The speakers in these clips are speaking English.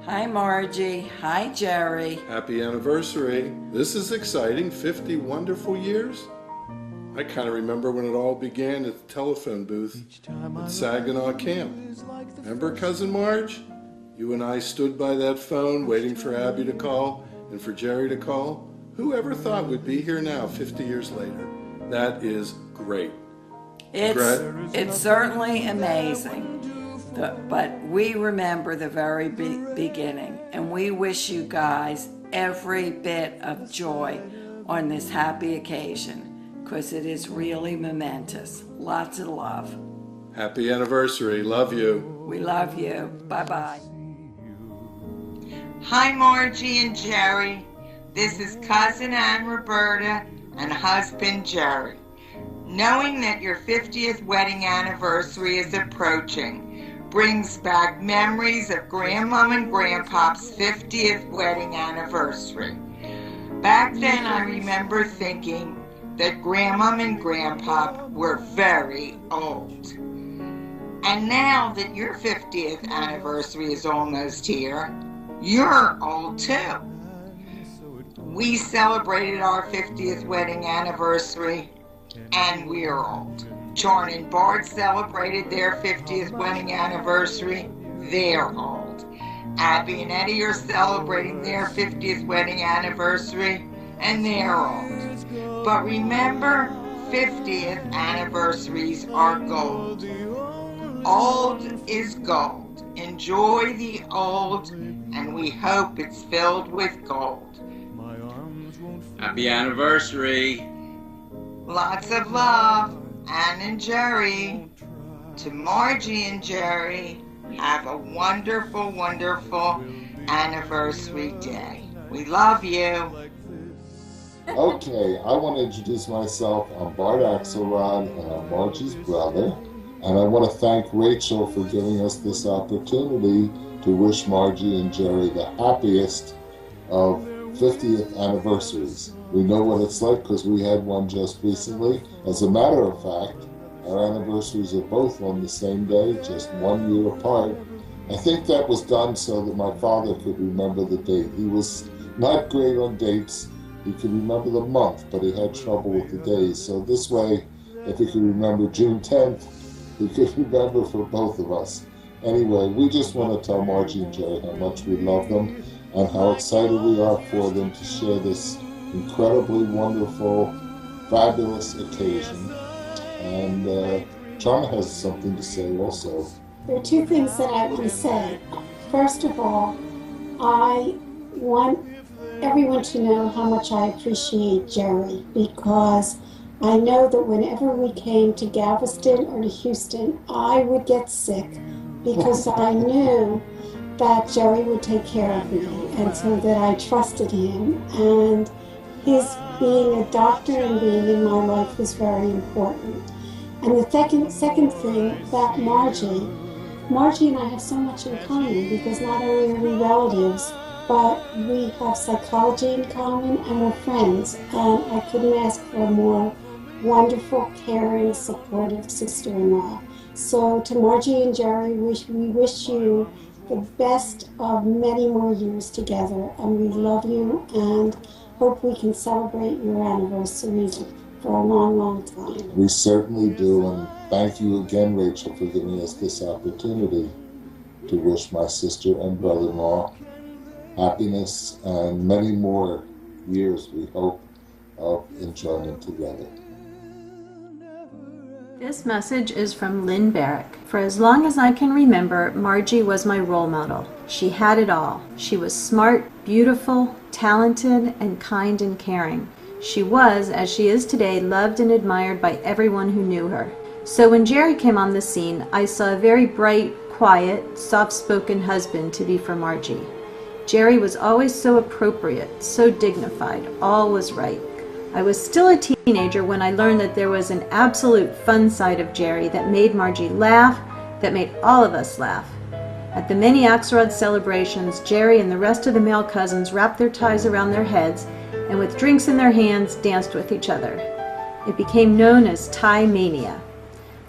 Hi Margie. Hi Jerry. Happy anniversary. This is exciting. 50 wonderful years. I kind of remember when it all began at the telephone booth at Saginaw Camp. Remember, Cousin Marge? You and I stood by that phone waiting for Abby to call and for Jerry to call. Who ever thought we'd be here now 50 years later? That is great. It's certainly amazing. But we remember the very beginning, and we wish you guys every bit of joy on this happy occasion, because it is really momentous. Lots of love. Happy anniversary. Love you. We love you. Bye-bye. Hi, Margie and Jerry. This is Cousin Ann Roberta and husband Jerry. Knowing that your 50th wedding anniversary is approaching brings back memories of Grandmom and Grandpop's 50th wedding anniversary. Back then, I remember thinking that Grandmom and Grandpop were very old. And now that your 50th anniversary is almost here, you're old too. We celebrated our 50th wedding anniversary, and we're old. John and Bart celebrated their 50th wedding anniversary. They're old. Abby and Eddie are celebrating their 50th wedding anniversary, and they're old. But remember, 50th anniversaries are gold. Old is gold. Enjoy the old, and we hope it's filled with gold. Happy anniversary. Lots of love. Ann and Jerry. To Margie and Jerry, have a wonderful, wonderful anniversary day. We love you. Okay, I want to introduce myself. I'm Bart Axelrod, and I'm Margie's brother. And I want to thank Rachel for giving us this opportunity to wish Margie and Jerry the happiest of 50th anniversaries. We know what it's like because we had one just recently. As a matter of fact, our anniversaries are both on the same day, just 1 year apart. I think that was done so that my father could remember the date. He was not great on dates. He could remember the month, but he had trouble with the days. So this way, if he could remember June 10th, he could remember for both of us. Anyway, we just want to tell Margie and Jerry how much we love them and how excited we are for them to share this incredibly wonderful, fabulous occasion. And Charma has something to say also. There are two things that I want to say. First of all, I want everyone to know how much I appreciate Jerry, because I know that whenever we came to Galveston or to Houston, I would get sick because I knew that Jerry would take care of me, and so that I trusted him. And his being a doctor and being in my life was very important. And the second thing about Margie and I have so much in common, because not only are we relatives, but we have psychology in common and we're friends. And I couldn't ask for a more wonderful, caring, supportive sister-in-law. So to Margie and Jerry, we wish you the best of many more years together, and we love you and hope we can celebrate your anniversaries for a long, long time. We certainly do, and thank you again, Rachel, for giving us this opportunity to wish my sister and brother-in-law happiness and many more years, we hope, of enjoyment together. This message is from Lynn Barrick. For as long as I can remember, Margie was my role model. She had it all. She was smart, beautiful, talented, and kind and caring. She was, as she is today, loved and admired by everyone who knew her. So when Jerry came on the scene, I saw a very bright, quiet, soft-spoken husband to be for Margie. Jerry was always so appropriate, so dignified, all was right. I was still a teenager when I learned that there was an absolute fun side of Jerry that made Margie laugh, that made all of us laugh. At the many Axelrod celebrations, Jerry and the rest of the male cousins wrapped their ties around their heads and with drinks in their hands danced with each other. It became known as Tie Mania.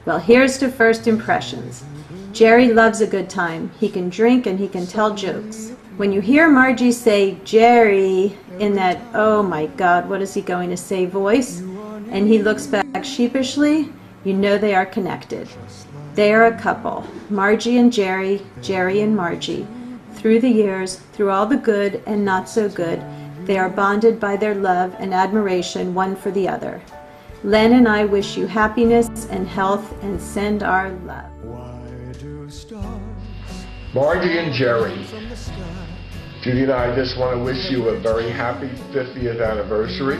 Well, here's to first impressions. Jerry loves a good time. He can drink and he can tell jokes. When you hear Margie say Jerry in that, oh my God, what is he going to say voice, and he looks back sheepishly, you know they are connected. They are a couple, Margie and Jerry, Jerry and Margie. Through the years, through all the good and not so good, they are bonded by their love and admiration one for the other. Len and I wish you happiness and health and send our love. Margie and Jerry, Judy and I just want to wish you a very happy 50th anniversary.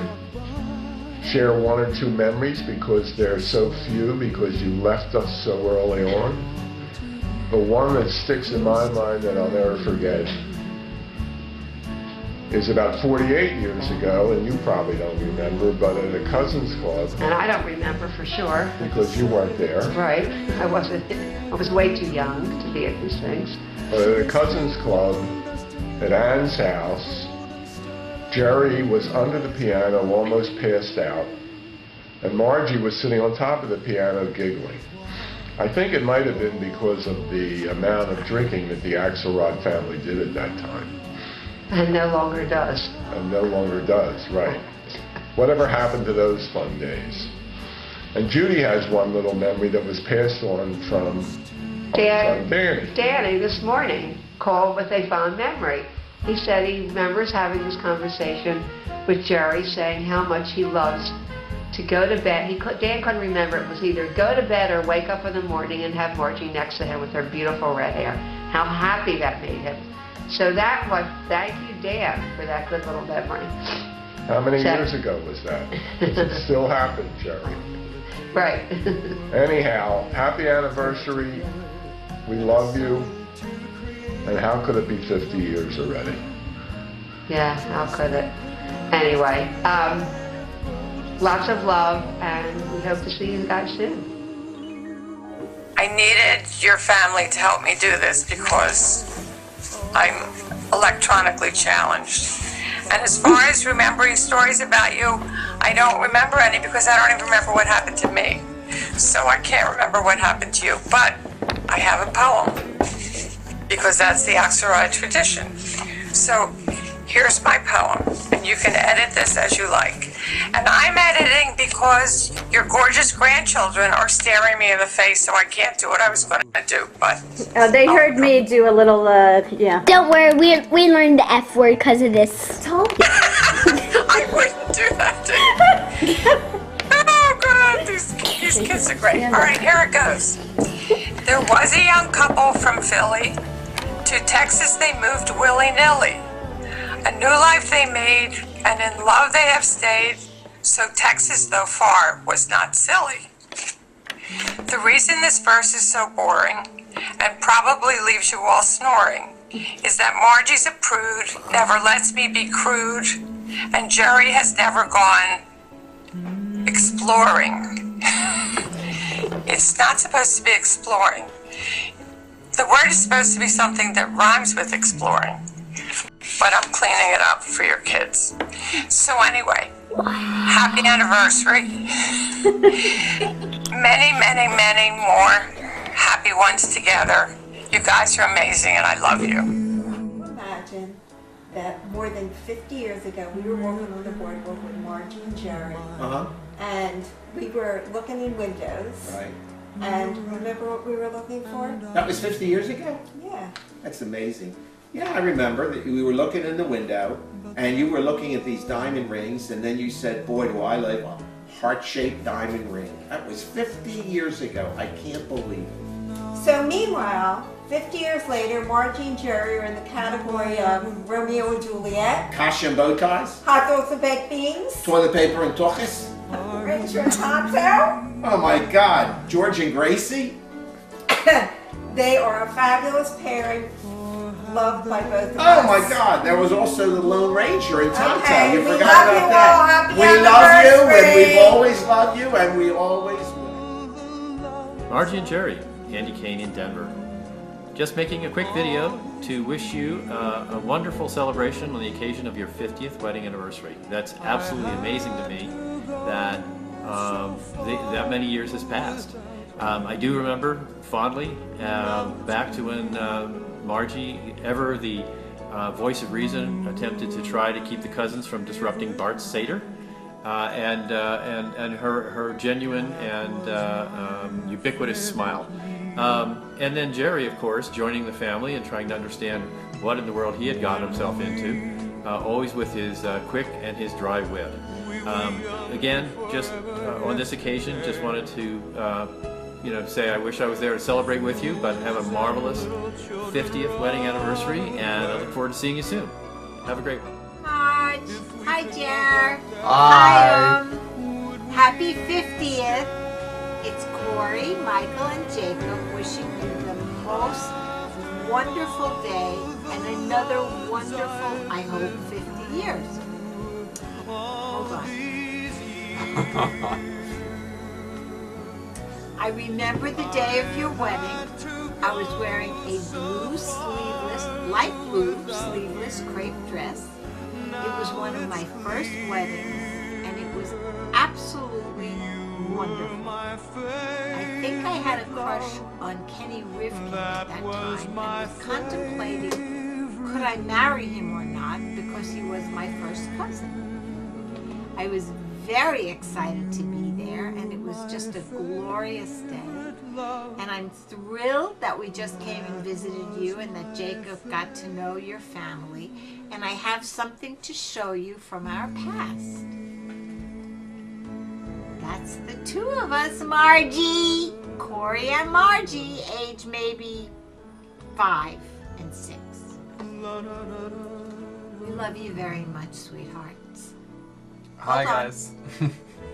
Share one or two memories because they're so few, because you left us so early on. The one that sticks in my mind that I'll never forget is about 48 years ago, and you probably don't remember, but at a cousin's club. And I don't remember for sure. Because you weren't there. Right. I was way too young to be at these things. But at a cousin's club at Ann's house, Jerry was under the piano, almost passed out, and Margie was sitting on top of the piano giggling. I think it might have been because of the amount of drinking that the Axelrod family did at that time. And no longer does. And no longer does, right. Whatever happened to those fun days? And Judy has one little memory that was passed on from Danny. Danny this morning called with a fond memory. He said he remembers having this conversation with Jerry, saying how much he loves to go to bed. Dan couldn't remember. It was either go to bed or wake up in the morning and have Margie next to him with her beautiful red hair. How happy that made him. So thank you, Dan, for that good little memory. How many years ago was that? It still happened, Jerry. Right. Anyhow, happy anniversary. We love you. And how could it be 50 years already? Yeah, how could it? Anyway, lots of love, and we hope to see you guys soon. I needed your family to help me do this because I'm electronically challenged. And as far as remembering stories about you, I don't remember any because I don't even remember what happened to me. So I can't remember what happened to you. But I have a poem because that's the Axelrod tradition. So here's my poem, and you can edit this as you like. And I'm editing because your gorgeous grandchildren are staring me in the face, so I can't do what I was going to do. But They heard me do a little, yeah. Don't worry, we learned the F word because of this. I wouldn't do that. Oh God, these kids are great. All right, here it goes. There was a young couple from Philly. To Texas they moved willy-nilly. A new life they made, and in love they have stayed, so Texas, though far, was not silly. The reason this verse is so boring, and probably leaves you all snoring, is that Margie's a prude, never lets me be crude, and Jerry has never gone exploring. It's not supposed to be exploring. The word is supposed to be something that rhymes with exploring. But I'm cleaning it up for your kids. So anyway, happy anniversary. Many, many, many more happy ones together. You guys are amazing and I love you. Imagine that more than 50 years ago, we were working on the boardwalk with Margie and Jerry. And we were looking in windows. Right. And remember what we were looking for? That was 50 years ago? Yeah. That's amazing. Yeah, I remember that we were looking in the window and you were looking at these diamond rings and then you said, boy, do I like a heart-shaped diamond ring. That was 50 years ago. I can't believe it. So meanwhile, 50 years later, Margie and Jerry are in the category of Romeo and Juliet, Kasha and bow ties, hot dogs and baked beans, toilet paper and tuchus. Richard and Tonto. Oh my God, George and Gracie. They are a fabulous pairing, loved by both of us. Oh my God, there was also the Lone Ranger and Tonto. Okay, you we forgot love about you that. all. Happy We love you and anniversary. we've always loved you and we always will. Margie and Jerry, Andy Kane in Denver. Just making a quick video to wish you a wonderful celebration on the occasion of your 50th wedding anniversary. That's absolutely amazing to me that that many years has passed. I do remember fondly back to when Margie, ever the voice of reason, attempted to try to keep the cousins from disrupting Bart's Seder, and her genuine and ubiquitous smile. And then Jerry, of course, joining the family and trying to understand what in the world he had gotten himself into, always with his quick and his dry wit. Again, just on this occasion, just wanted to say I wish I was there to celebrate with you, but have a marvelous 50th wedding anniversary, and I look forward to seeing you soon. Have a great one. Marge. Hi, Jer. Hi. Happy 50th. It's Corey, Michael, and Jacob wishing you the most wonderful day and another wonderful, I hope, 50 years. Hold on. I remember the day of your wedding. I was wearing a blue sleeveless, light blue sleeveless crepe dress. It was one of my first weddings, and it was absolutely wonderful. I think I had a crush on Kenny Rivkin at that time and was contemplating could I marry him or not because he was my first cousin. I was very excited to be there, and it was just a glorious day. And I'm thrilled that we just came and visited you and that Jacob got to know your family. And I have something to show you from our past. That's the two of us, Margie. Corey and Margie, age maybe 5 and 6. We love you very much, sweethearts. Hi, guys.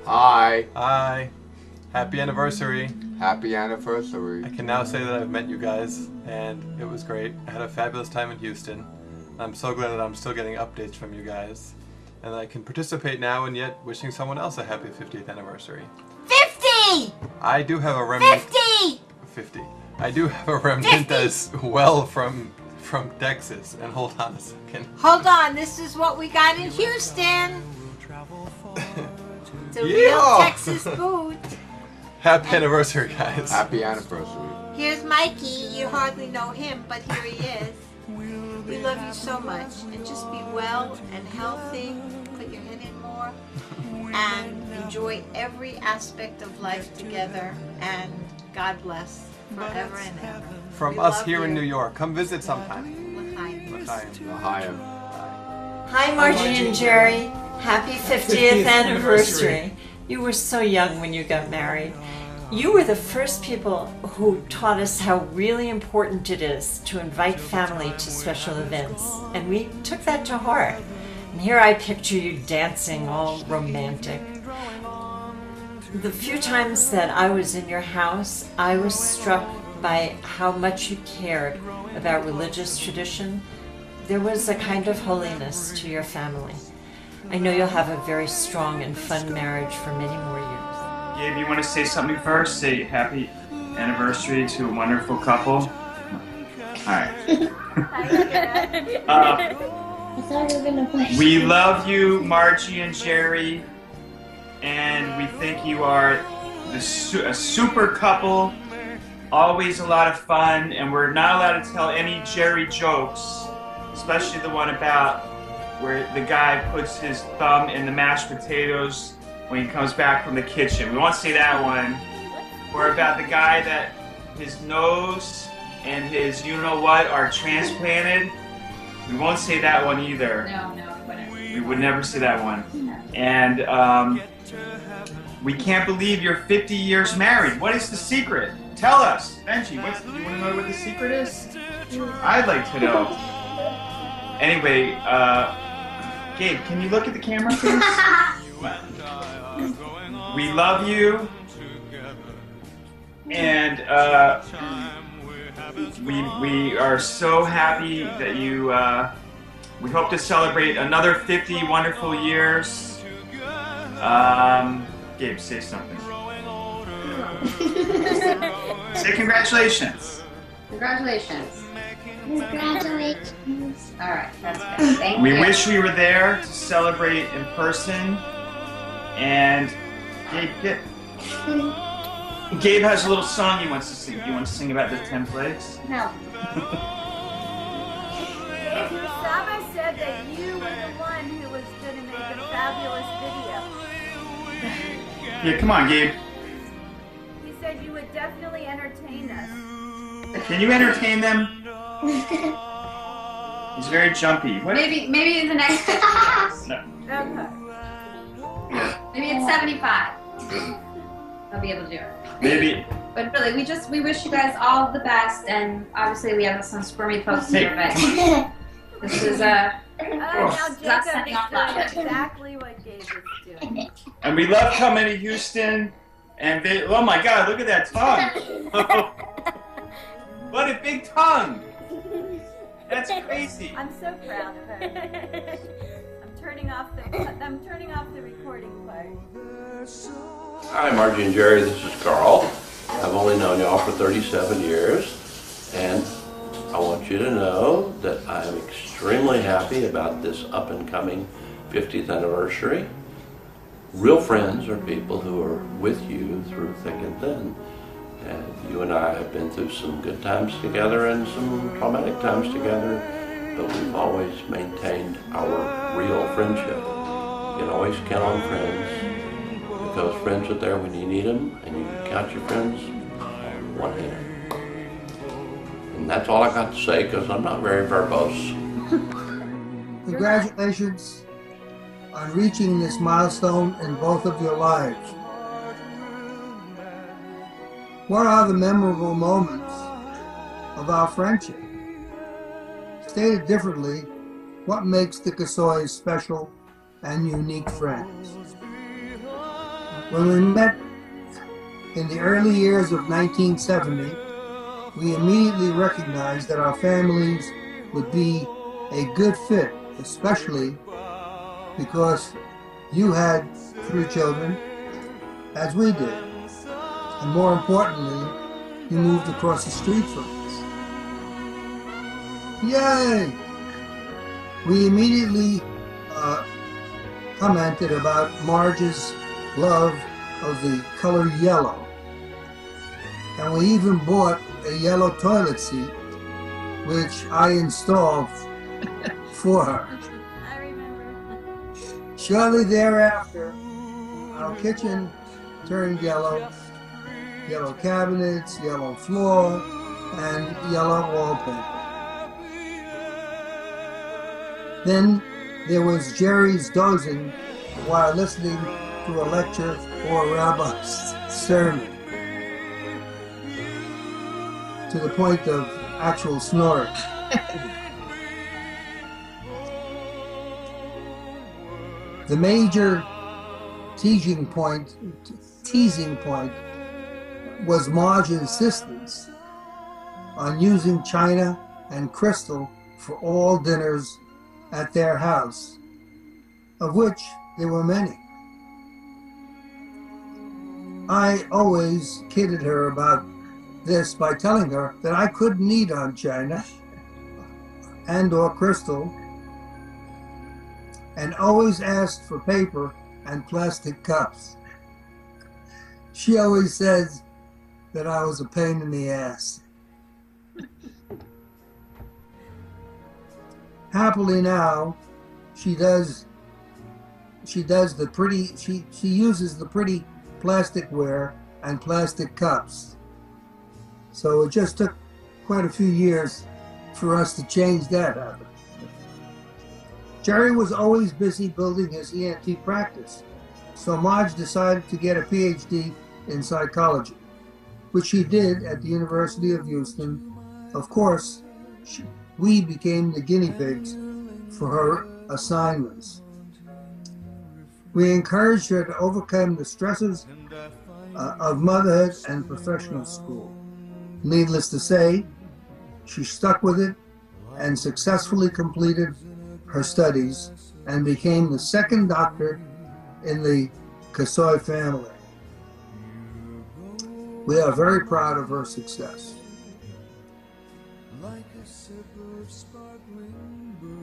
Hi. Hi. Happy anniversary. Happy anniversary. I can now say that I've met you guys, and it was great. I had a fabulous time in Houston. I'm so glad that I'm still getting updates from you guys. And that I can participate now and yet wishing someone else a happy 50th anniversary. 50! I do have a remnant. 50! 50. I do have a remnant as well from Texas. And hold on a second. Hold on, this is what we got in Houston. It's a real Yeah. Texas boot. Happy anniversary, guys. Happy anniversary. Here's Mikey. You hardly know him, but here he is. We love you so much. And just be well and healthy. Put your head in more. And enjoy every aspect of life together. And God bless forever and ever. From We us love here in you. New York. Come visit sometime. L'chaim. L'chaim. Hi, Margie and Jerry. Happy 50th anniversary. You were so young when you got married. You were the first people who taught us how really important it is to invite family to special events. And we took that to heart. And here I picture you dancing all romantic. The few times that I was in your house, I was struck by how much you cared about religious tradition. There was a kind of holiness to your family. I know you'll have a very strong and fun marriage for many more years. Gabe, you want to say something first? Say happy anniversary to a wonderful couple. Alright. I thought you were gonna play. We love you, Margie and Jerry, and we think you are a super couple, always a lot of fun, and we're not allowed to tell any Jerry jokes, especially the one about where the guy puts his thumb in the mashed potatoes when he comes back from the kitchen. We won't say that one. Or about the guy that his nose and his you-know-what are transplanted. We won't say that one either. No, We would never say that one. And we can't believe you're 50 years married. What is the secret? Tell us. Benji, you want to know what the secret is? I'd like to know. Anyway, Gabe, can you look at the camera, please? We love you, and we are so happy that you. We hope to celebrate another 50 wonderful years. Gabe, say something. Say congratulations. Congratulations. Congratulations. All right, that's good. Thank We you. wish we were there to celebrate in person. And Gabe, Gabe has a little song he wants to sing. You want to sing about the 10 plagues? No. Dave, your Saba said that you were the one who was going to make a fabulous video. Yeah, come on, Gabe. He said you would definitely entertain us. Can you entertain them? He's very jumpy. What? Maybe in the next 50 years. No. Okay. Maybe it's 75. I'll be able to do it. Maybe. But really, we wish you guys all the best, and obviously we have some squirmy folks Hey, here, but this is Now us Jacob sending is off love. doing exactly what Gabe is doing. And we love coming to Houston. And oh my God, look at that tongue! What a big tongue! That's crazy. I'm so proud of her. I'm turning off the recording part. Hi, Margie and Jerry. This is Carl. I've only known y'all for 37 years, and I want you to know that I am extremely happy about this up-and-coming 50th anniversary. Real friends are people who are with you through thick and thin. And you and I have been through some good times together and some traumatic times together, but we've always maintained our real friendship. You can always count on friends, because friends are there when you need them, and you can count your friends on one hand. And that's all I got to say, because I'm not very verbose. Congratulations on reaching this milestone in both of your lives. What are the memorable moments of our friendship? Stated differently, what makes the Kasoys special and unique friends? When we met in the early years of 1970, we immediately recognized that our families would be a good fit, especially because you had 3 children, as we did. And more importantly, you moved across the street from us. Yay! We immediately commented about Marge's love of the color yellow. And we even bought a yellow toilet seat, which I installed for her. I remember. Shortly thereafter, our kitchen turned yellow. Yellow cabinets, yellow floor, and yellow wallpaper. Then there was Jerry's dozing while listening to a lecture or a rabbi's sermon, to the point of actual snoring. The major teasing point was Marge's insistence on using china and crystal for all dinners at their house, of which there were many. I always kidded her about this by telling her that I couldn't eat on china and or crystal, and always asked for paper and plastic cups. She always says that I was a pain in the ass. Happily now, she uses the pretty plasticware and plastic cups. So it just took quite a few years for us to change that habit. Jerry was always busy building his ENT practice, so Marge decided to get a PhD in psychology, which she did at the University of Houston. Of course, we became the guinea pigs for her assignments. We encouraged her to overcome the stresses of motherhood and professional school. Needless to say, she stuck with it and successfully completed her studies and became the second doctor in the Kasoy family. We are very proud of her success.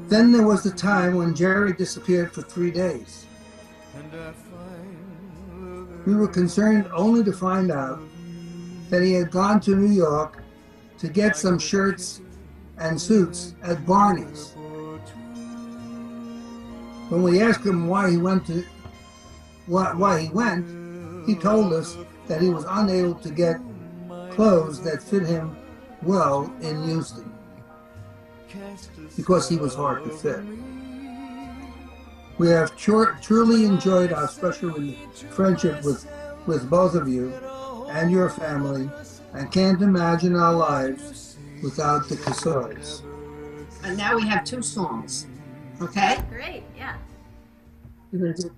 Then there was the time when Jerry disappeared for 3 days. We were concerned only to find out that he had gone to New York to get some shirts and suits at Barney's. When we asked him why he went, he told us that he was unable to get clothes that fit him well in Houston because he was hard to fit. We have truly enjoyed our special friendship with both of you and your family, and can't imagine our lives without the Casoys. And now we have 2 songs. Okay? Great, yeah. You're gonna do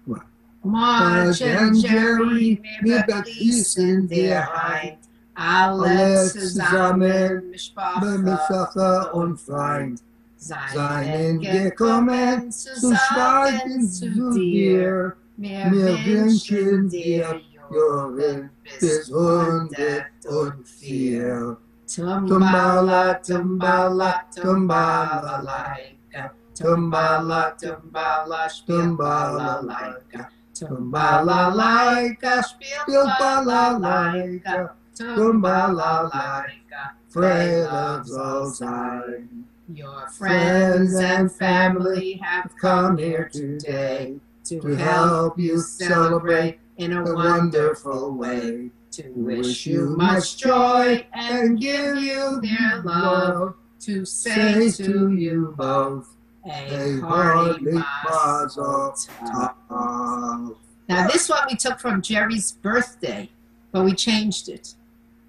what? Marge and Jerry, wir begrüßen dir ein. Alle zusammen, Mitsache und Freund, seien gekommen zu schweigen zu dir. Wir wünschen dir Jahre bis 104. Tumbala, tumbala, tumbala, laika. Tumbala, tumbala, tumbala, laika. Tumbala, laika, spielt balalaika. Tumbala, laika, Freda soll sein. Your friends and family have come here today to help you celebrate in a wonderful way, to wish you much joy and give you their love, to say to you both a hearty mazel tov. Now this one we took from Jerry's birthday, but we changed it.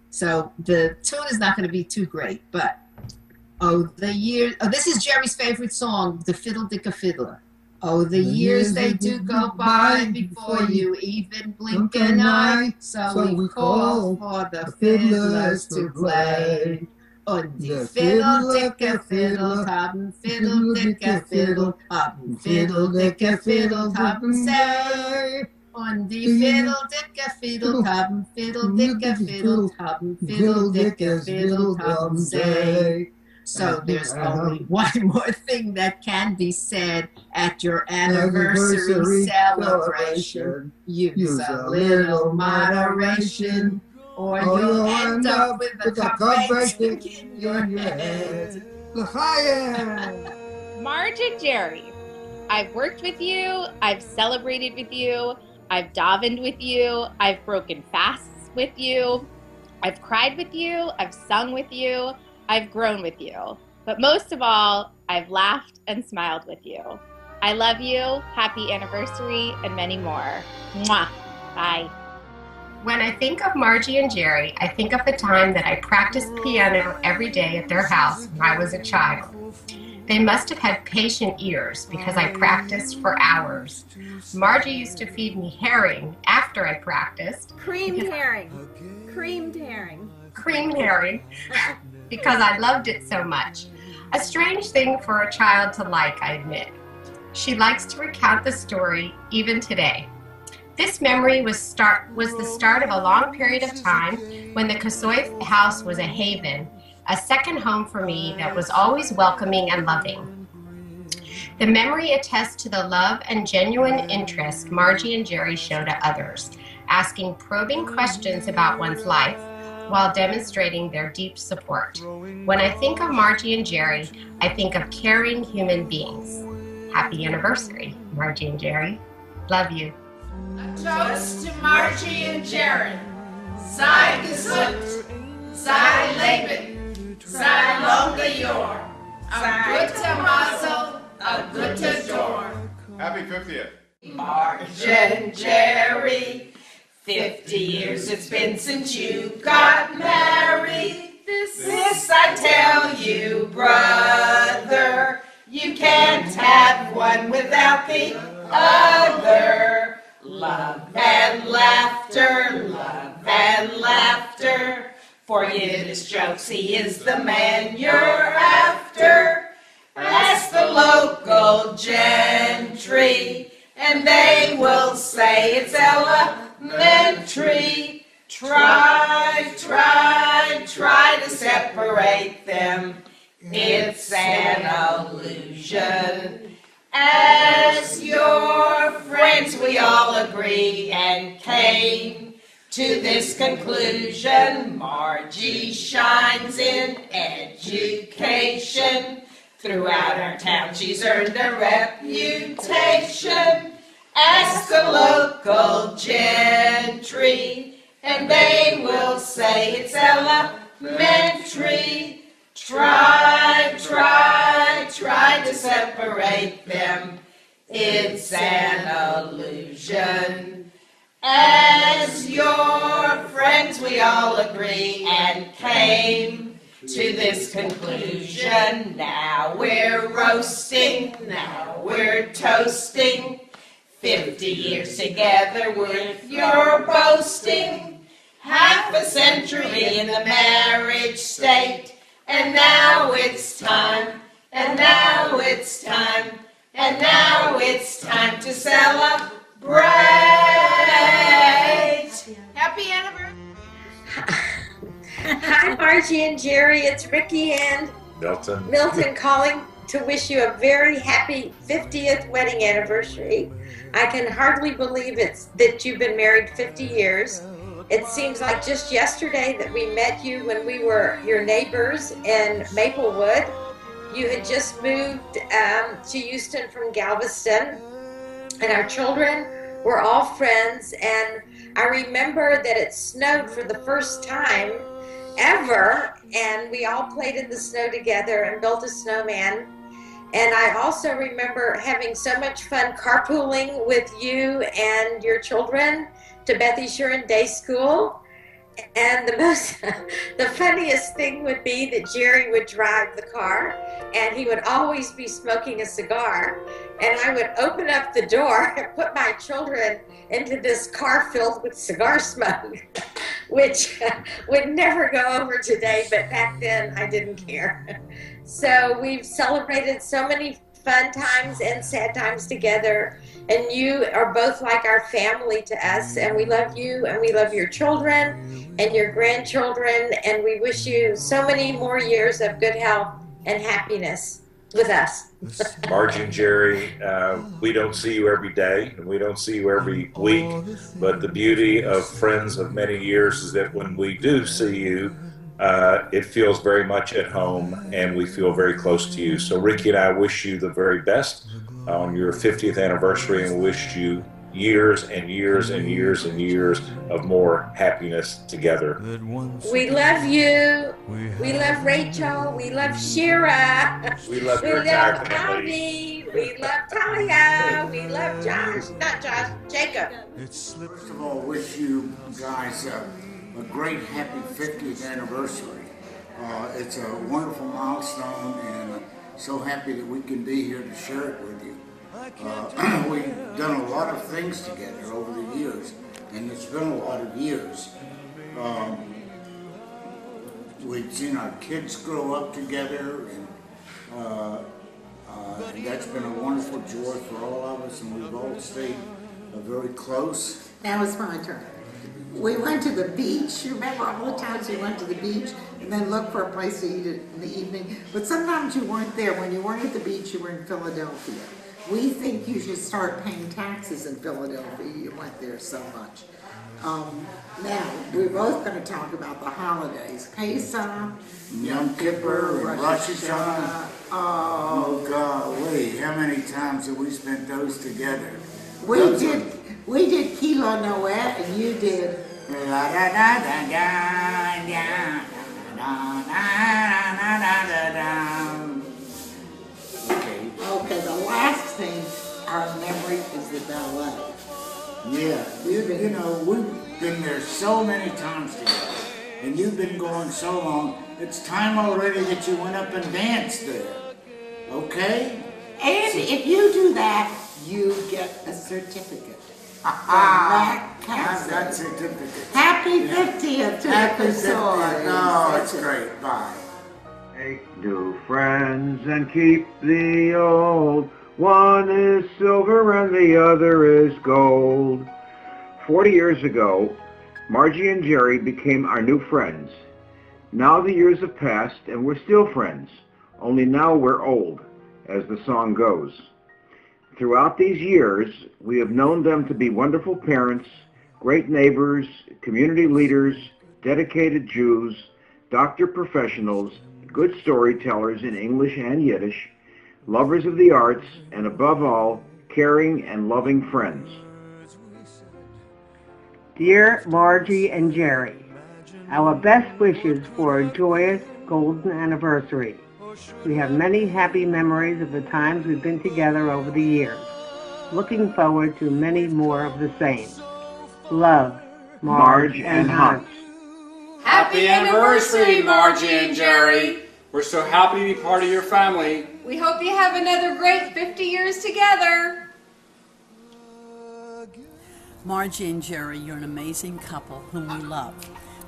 So the tune is not going to be too great, but this is Jerry's favorite song, The Fiddle-Dick-a Fiddler. Oh, the years they do go by before you even blink an eye. So we call for the fiddlers to play. Und die Fiddle-Dick-a Fiddle haben Fiddle-Dick-a Fiddle haben Fiddle-Dick-a Fiddle haben say. Und die Fiddle-Dick-a Fiddle haben Fiddle-Dick-a Fiddle haben Fiddle-Dick-a Fiddle haben say. So there's only one more thing that can be said at your anniversary celebration. Use a little moderation, or you'll end up with a cup in your head. Marge and Jerry, I've worked with you, I've celebrated with you, I've davened with you, I've broken fasts with you, I've cried with you, I've sung with you, I've grown with you, but most of all, I've laughed and smiled with you. I love you, happy anniversary, and many more. Mwah. Bye. When I think of Margie and Jerry, I think of the time that I practiced piano every day at their house when I was a child. They must have had patient ears because I practiced for hours. Margie used to feed me herring after I practiced. Creamed herring. Creamed herring. Creamed herring. Because I loved it so much. A strange thing for a child to like, I admit. She likes to recount the story even today. This memory was the start of a long period of time when the Casoy house was a haven, a second home for me that was always welcoming and loving. The memory attests to the love and genuine interest Margie and Jerry show to others, asking probing questions about one's life, while demonstrating their deep support. When I think of Margie and Jerry, I think of caring human beings. Happy anniversary, Margie and Jerry. Love you. A toast to Margie and Jerry. Sei gesund, sei leben, sei longer your. A gute Mazel, a gute Dor. Happy 50th. Marge and Jerry. 50 years it's been since you got married. This I tell you, brother, you can't have one without the other. Love and laughter, for Yiddish jokes, he is the man you're after. Ask the local gentry, and they will say it's elementary. Try to separate them. It's an illusion. As your friends we all agree and came to this conclusion. Margie shines in education. Throughout our town she's earned a reputation. Ask the local gentry and they will say it's elementary. Try to separate them. It's an illusion. As your friends we all agree and came to this conclusion. Now we're roasting, now we're toasting. 50 years together with your boasting. Half a century in the marriage state. And now it's time, and now it's time, and now it's time to celebrate. Happy anniversary. Hi, Margie and Jerry. It's Ricky and Milton calling to wish you a very happy 50th wedding anniversary. I can hardly believe that you've been married 50 years. It seems like just yesterday that we met you when we were your neighbors in Maplewood. You had just moved to Houston from Galveston, and our children were all friends. And I remember that it snowed for the first time ever, and we all played in the snow together and built a snowman. And I also remember having so much fun carpooling with you and your children to Bethy Shuren Day School. And the funniest thing would be that Jerry would drive the car and he would always be smoking a cigar. And I would open up the door and put my children into this car filled with cigar smoke, which would never go over today, but back then I didn't care. So we've celebrated so many fun times and sad times together, and you are both like our family to us, and we love you and we love your children and your grandchildren, and we wish you so many more years of good health and happiness with us. Margie and Jerry, we don't see you every day and we don't see you every week, but the beauty of friends of many years is that when we do see you, it feels very much at home and we feel very close to you. So Ricky and I wish you the very best on your 50th anniversary and wish you years and years and years and years of more happiness together. We love you. We love Rachel. We love Shira. We love We your love entire family. Tommy. We love Talia. We love Josh. Not Josh. Jacob. First of all, wish you guys a great happy 50th anniversary. It's a wonderful milestone, and I'm so happy that we can be here to share it with you. We've done a lot of things together over the years, and it's been a lot of years. We've seen our kids grow up together, and that's been a wonderful joy for all of us, and we've all stayed very close. Now it's my turn. We went to the beach. You remember all the times we went to the beach and then looked for a place to eat it in the evening? But sometimes you weren't there. When you weren't at the beach, you were in Philadelphia. We think you should start paying taxes in Philadelphia. You went there so much. Now, we're both going to talk about the holidays. Pesach, Yom Kippur, and Rosh Hashanah. Oh, golly, how many times have we spent those together? We did Kilo Noel, and you did La da da da da da da da da da. Okay, the last thing, our memory is the ballet. Yeah, you know, we've been there so many times together, and you've been going so long, it's time already that you went up and danced there, okay? And if you do that, you get a certificate. I've got certificate. Happy 50th to Happy the 50th. Oh, that's great. Bye. Make new friends and keep the old. One is silver and the other is gold. 40 years ago, Margie and Jerry became our new friends. Now the years have passed and we're still friends, only now we're old, as the song goes. Throughout these years, we have known them to be wonderful parents, great neighbors, community leaders, dedicated Jews, doctor professionals, good storytellers in English and Yiddish, lovers of the arts, and above all, caring and loving friends. Dear Margie and Jerry, our best wishes for a joyous golden anniversary. We have many happy memories of the times we've been together over the years. Looking forward to many more of the same. Love, Marge and Hans. Happy anniversary, Margie and Jerry. We're so happy to be part of your family. We hope you have another great 50 years together. Margie and Jerry, you're an amazing couple whom we love.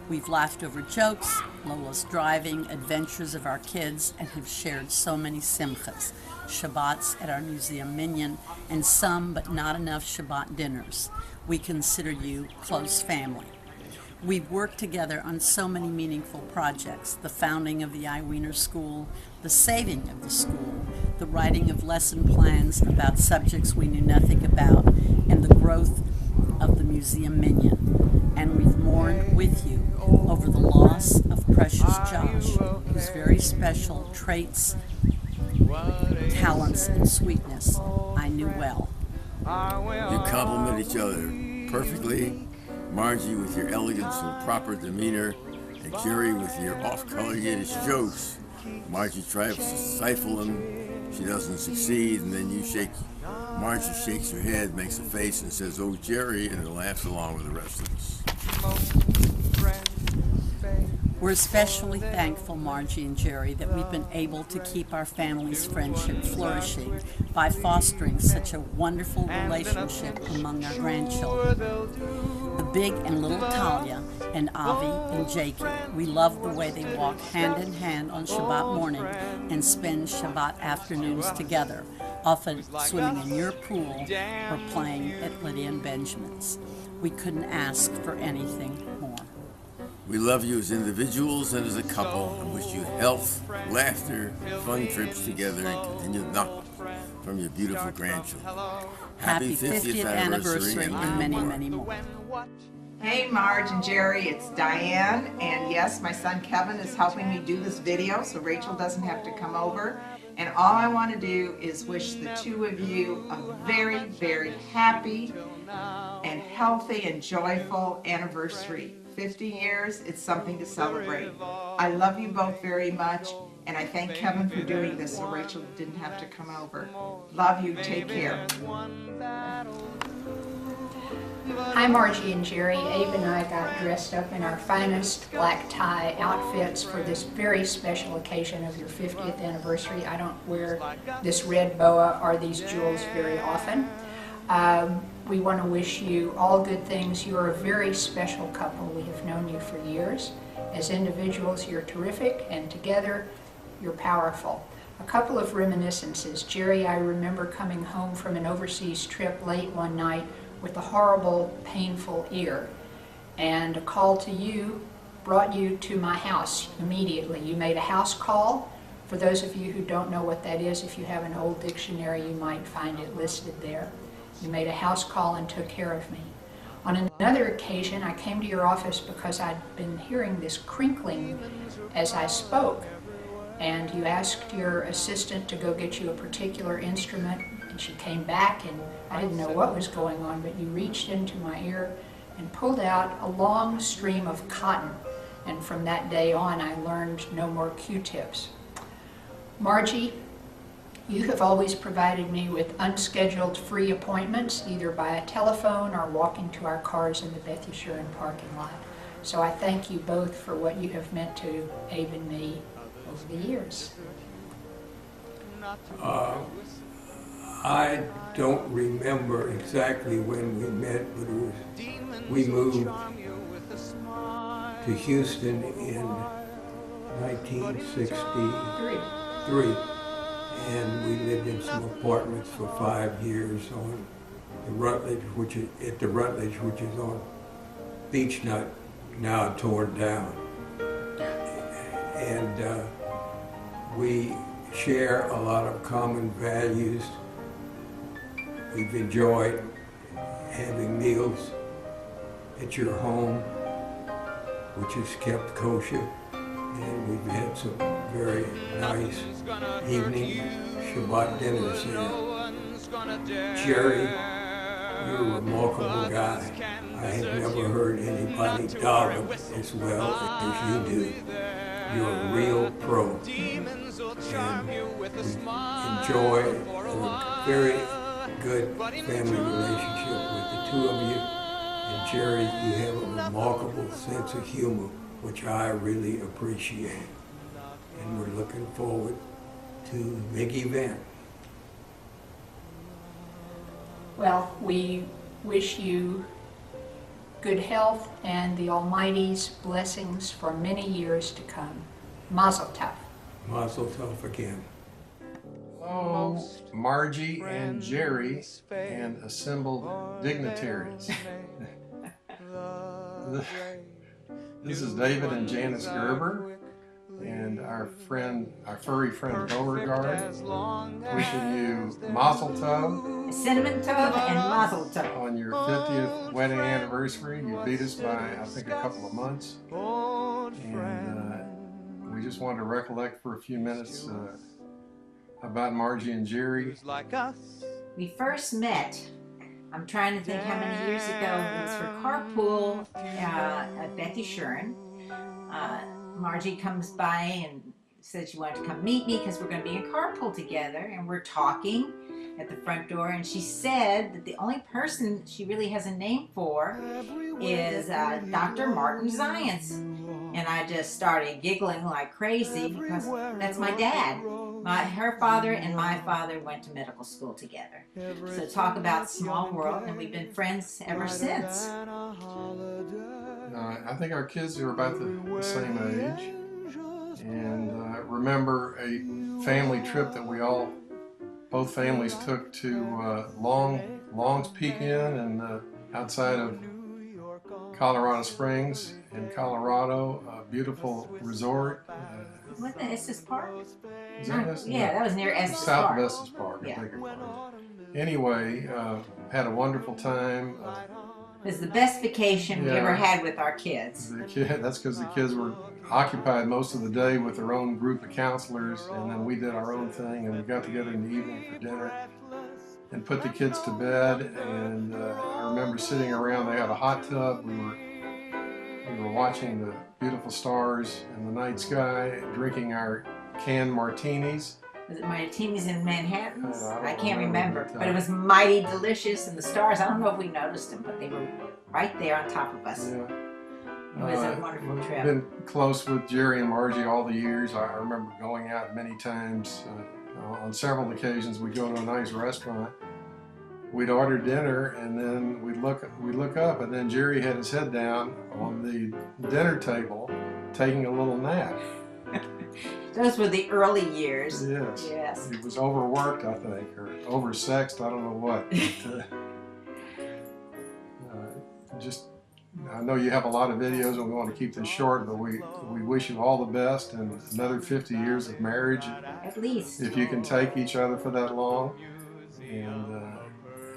We've laughed over jokes, Lola's driving, adventures of our kids, and have shared so many simchas, Shabbats at our museum minyan, and some but not enough Shabbat dinners. We consider you close family. We've worked together on so many meaningful projects, the founding of the Iweiner School, the saving of the school, the writing of lesson plans about subjects we knew nothing about, and the growth of the museum minyan. And we've mourned with you over the loss of precious Josh, whose very special traits, talents, and sweetness I knew well. You complement each other perfectly. Margie with your elegance and proper demeanor, and Jerry with your off-color Yiddish jokes. Margie tries to stifle them, she doesn't succeed, and then Margie shakes her head, makes a face, and says, "Oh, Jerry," and then laughs along with the rest of us. We're especially thankful, Margie and Jerry, that we've been able to keep our family's friendship flourishing by fostering such a wonderful relationship among our grandchildren. The big and little Talia and Avi and Jakey, we love the way they walk hand in hand on Shabbat morning and spend Shabbat afternoons together, often swimming in your pool or playing at Lydia and Benjamin's. We couldn't ask for anything more. We love you as individuals and as a couple, and wish you health, laughter, fun trips together, and continued knowledge from your beautiful grandchildren. Happy 50th anniversary and many, many more. Hey Marge and Jerry, it's Diane, and yes, my son Kevin is helping me do this video so Rachel doesn't have to come over. And all I want to do is wish the two of you a very, very happy and healthy and joyful anniversary. 50 years, it's something to celebrate. I love you both very much, and I thank Kevin for doing this so Rachel didn't have to come over. Love you, take care. Hi Margie and Jerry. Abe and I got dressed up in our finest black tie outfits for this very special occasion of your 50th anniversary. I don't wear this red boa or these jewels very often. We want to wish you all good things. You are a very special couple. We have known you for years. As individuals, you're terrific, and together, you're powerful. A couple of reminiscences. Jerry, I remember coming home from an overseas trip late one night with a horrible, painful ear, and a call to you brought you to my house immediately. You made a house call. For those of you who don't know what that is, if you have an old dictionary, you might find it listed there. You made a house call and took care of me. On another occasion, I came to your office because I'd been hearing this crinkling as I spoke, and you asked your assistant to go get you a particular instrument, and she came back, and I didn't know what was going on, but you reached into my ear and pulled out a long stream of cotton, and from that day on I learned no more Q-tips. Margie, you have always provided me with unscheduled free appointments, either by a telephone or walking to our cars in the Beth Yeshurun parking lot. So I thank you both for what you have meant to Abe and me over the years. I don't remember exactly when we met, but we moved to Houston in 1963. And we lived in some apartments for 5 years on the Rutledge, which is on Beach Nut, now torn down. And we share a lot of common values. We've enjoyed having meals at your home, which is kept kosher. And we've had some very nice evening Shabbat dinners here. Jerry, you're a remarkable guy. I have never heard anybody dialogue as well as you do. You're a real pro. And we enjoy a very good family relationship with the two of you. And Jerry, you have a remarkable sense of humor, which I really appreciate. And we're looking forward to the big event. Well, we wish you good health and the Almighty's blessings for many years to come. Mazel tov. Mazel tov again. Hello, Margie and Jerry and assembled dignitaries. This is David and Janice Gerber and our furry friend Beauregard, wishing you Mazel Tov. Cinnamon Tov and Mazel Tov. On your 50th wedding anniversary. You beat us by, I think, a couple of months. And we just wanted to recollect for a few minutes about Margie and Jerry. We first met, I'm trying to think how many years ago, it was for carpool at Becky Shuren. Margie comes by and said she wanted to come meet me because we're going to be in carpool together, and we're talking at the front door, and she said that the only person she really has a name for is Dr. Martin Zients. And I just started giggling like crazy because that's my dad. Her father and my father went to medical school together. So talk about small world, and we've been friends ever since. I think our kids are about the same age. And remember a family trip that both families took to Long's Peak Inn and outside of Colorado Springs in Colorado, a beautiful resort. Wasn't that Estes Park? Yeah, that was near Estes South Park. of Estes Park, Yeah. I beg your pardon. Anyway, had a wonderful time. It was the best vacation we Yeah. ever had with our kids. That's because the kids were occupied most of the day with their own group of counselors, and then we did our own thing, and we got together in the evening for dinner and put the kids to bed. And I remember sitting around. They had a hot tub. We were watching the beautiful stars in the night sky, drinking our canned martinis. Was it martinis in Manhattan? I I can't remember, but it was mighty delicious, and the stars, I don't know if we noticed them, but they were right there on top of us. Yeah. It was a wonderful trip. Been close with Jerry and Margie all the years. I remember going out many times. On several occasions, we'd go to a nice restaurant. We'd order dinner, and then we'd look up, and then Jerry had his head down on the dinner table, taking a little nap. Those were the early years. Yes. Yes. He was overworked, I think, or oversexed. I don't know what. But, I know you have a lot of videos, and we want to keep this short, but we wish you all the best and another 50 years of marriage. At least. If you can take each other for that long. And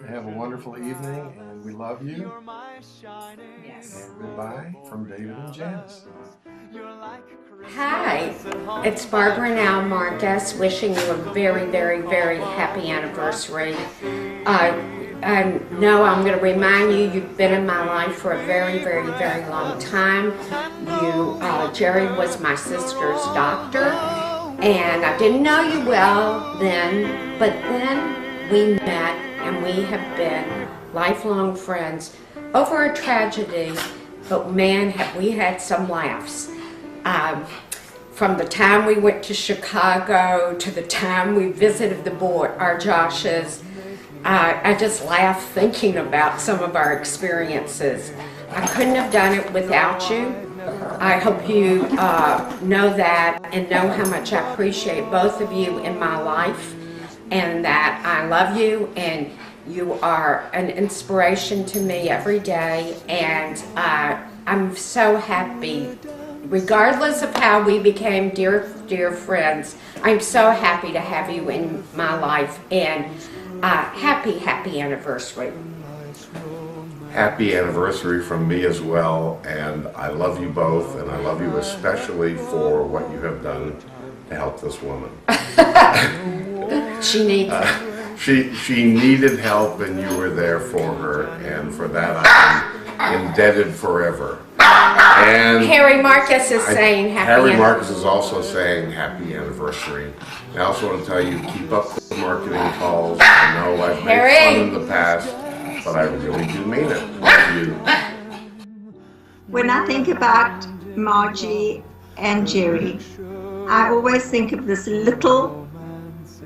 have a wonderful evening, and we love you. Yes. And goodbye from David and Janice. Hi, it's Barbara and Al Marcus wishing you a very, very, very happy anniversary. I know I'm going to remind you, you've been in my life for a very, very, very long time. Jerry was my sister's doctor, and I didn't know you well then, but then we met, and we have been lifelong friends over a tragedy, but man, have we had some laughs. From the time we went to Chicago to the time we visited our Joshes, I just laugh thinking about some of our experiences. I couldn't have done it without you. I hope you know that and know how much I appreciate both of you in my life, and that I love you, and you are an inspiration to me every day, and I'm so happy. Regardless of how we became dear, dear friends, I'm so happy to have you in my life, and happy, happy anniversary. happy anniversary from me as well, and I love you both, and I love you especially for what you have done to help this woman. She needs she needed help, and you were there for her, and for that I'm indebted forever. And Harry Marcus is saying happy Harry anniversary. Marcus is also saying happy anniversary. I also want to tell you, keep up the marketing calls. I know I've made Harry. fun in the past, but I really do mean it. Love you. When I think about Margie and Jerry, I always think of this little,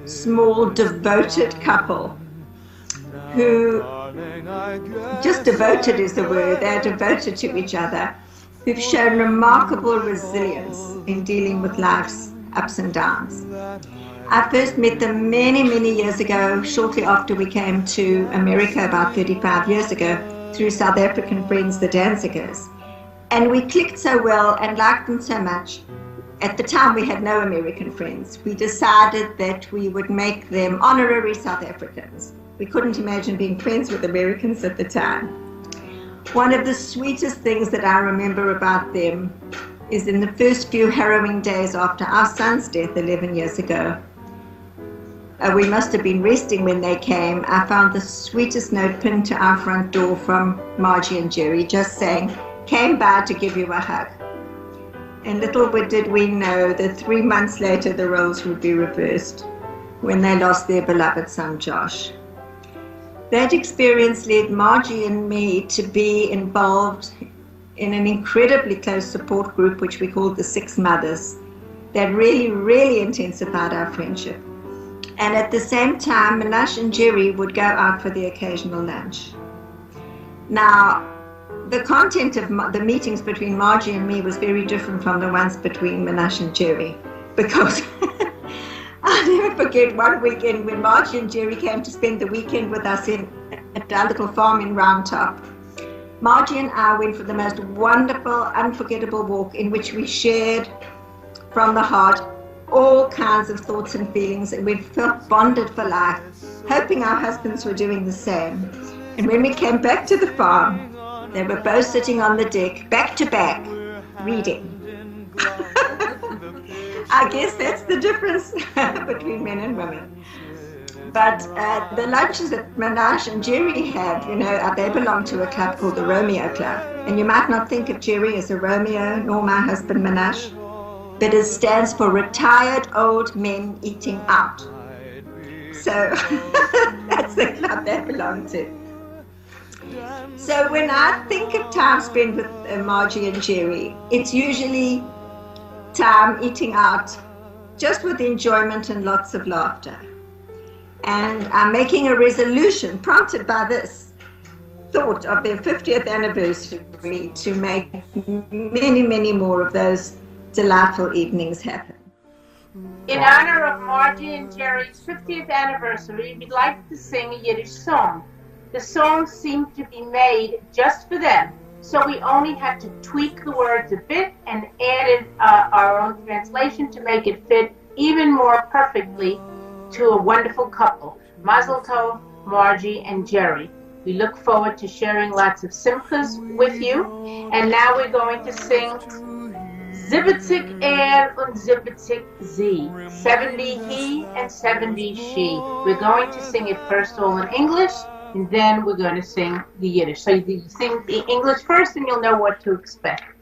small, devoted couple who, just devoted is the word, they're devoted to each other, who've shown remarkable resilience in dealing with life's ups and downs. I first met them many, many years ago, shortly after we came to America about 35 years ago, through South African friends, the Danzigers. And we clicked so well and liked them so much. At the time, we had no American friends. We decided that we would make them honorary South Africans. We couldn't imagine being friends with Americans at the time. One of the sweetest things that I remember about them is in the first few harrowing days after our son's death 11 years ago. We must have been resting when they came. I found the sweetest note pinned to our front door from Margie and Jerry, just saying, "Came by to give you a hug." And little did we know that 3 months later the roles would be reversed when they lost their beloved son Josh. That experience led Margie and me to be involved in an incredibly close support group which we called the Six Mothers that really, really intensified our friendship. And at the same time, Minash and Jerry would go out for the occasional lunch. Now, the content of the meetings between Margie and me was very different from the ones between Minash and Jerry, because I'll never forget one weekend when Margie and Jerry came to spend the weekend with us at our little farm in Round Top. Margie and I went for the most wonderful, unforgettable walk in which we shared from the heart all kinds of thoughts and feelings, and we felt bonded for life, hoping our husbands were doing the same. And when we came back to the farm, they were both sitting on the deck, back to back, reading. I guess that's the difference between men and women. But the lunches that Minash and Jerry had, they belong to a club called the Romeo Club. And you might not think of Jerry as a Romeo, nor my husband Minash, but it stands for Retired Old Men Eating Out. So that's the club they belong to. So when I think of time spent with Margie and Jerry, it's usually time eating out, just with enjoyment and lots of laughter. And I'm making a resolution, prompted by this thought of their 50th anniversary, to make many, many more of those delightful evenings happen. In honor of Margie and Jerry's 50th anniversary, we'd like to sing a Yiddish song. The song seemed to be made just for them, so we only had to tweak the words a bit and added our own translation to make it fit even more perfectly to a wonderful couple, Mazel Tov, Margie and Jerry. We look forward to sharing lots of simchas with you, and now we're going to sing Zibitzig und Zibitzig sie, 70 he and 70 she. We're going to sing it first all in English, and then we're going to sing the Yiddish. So you sing the English first, and you'll know what to expect.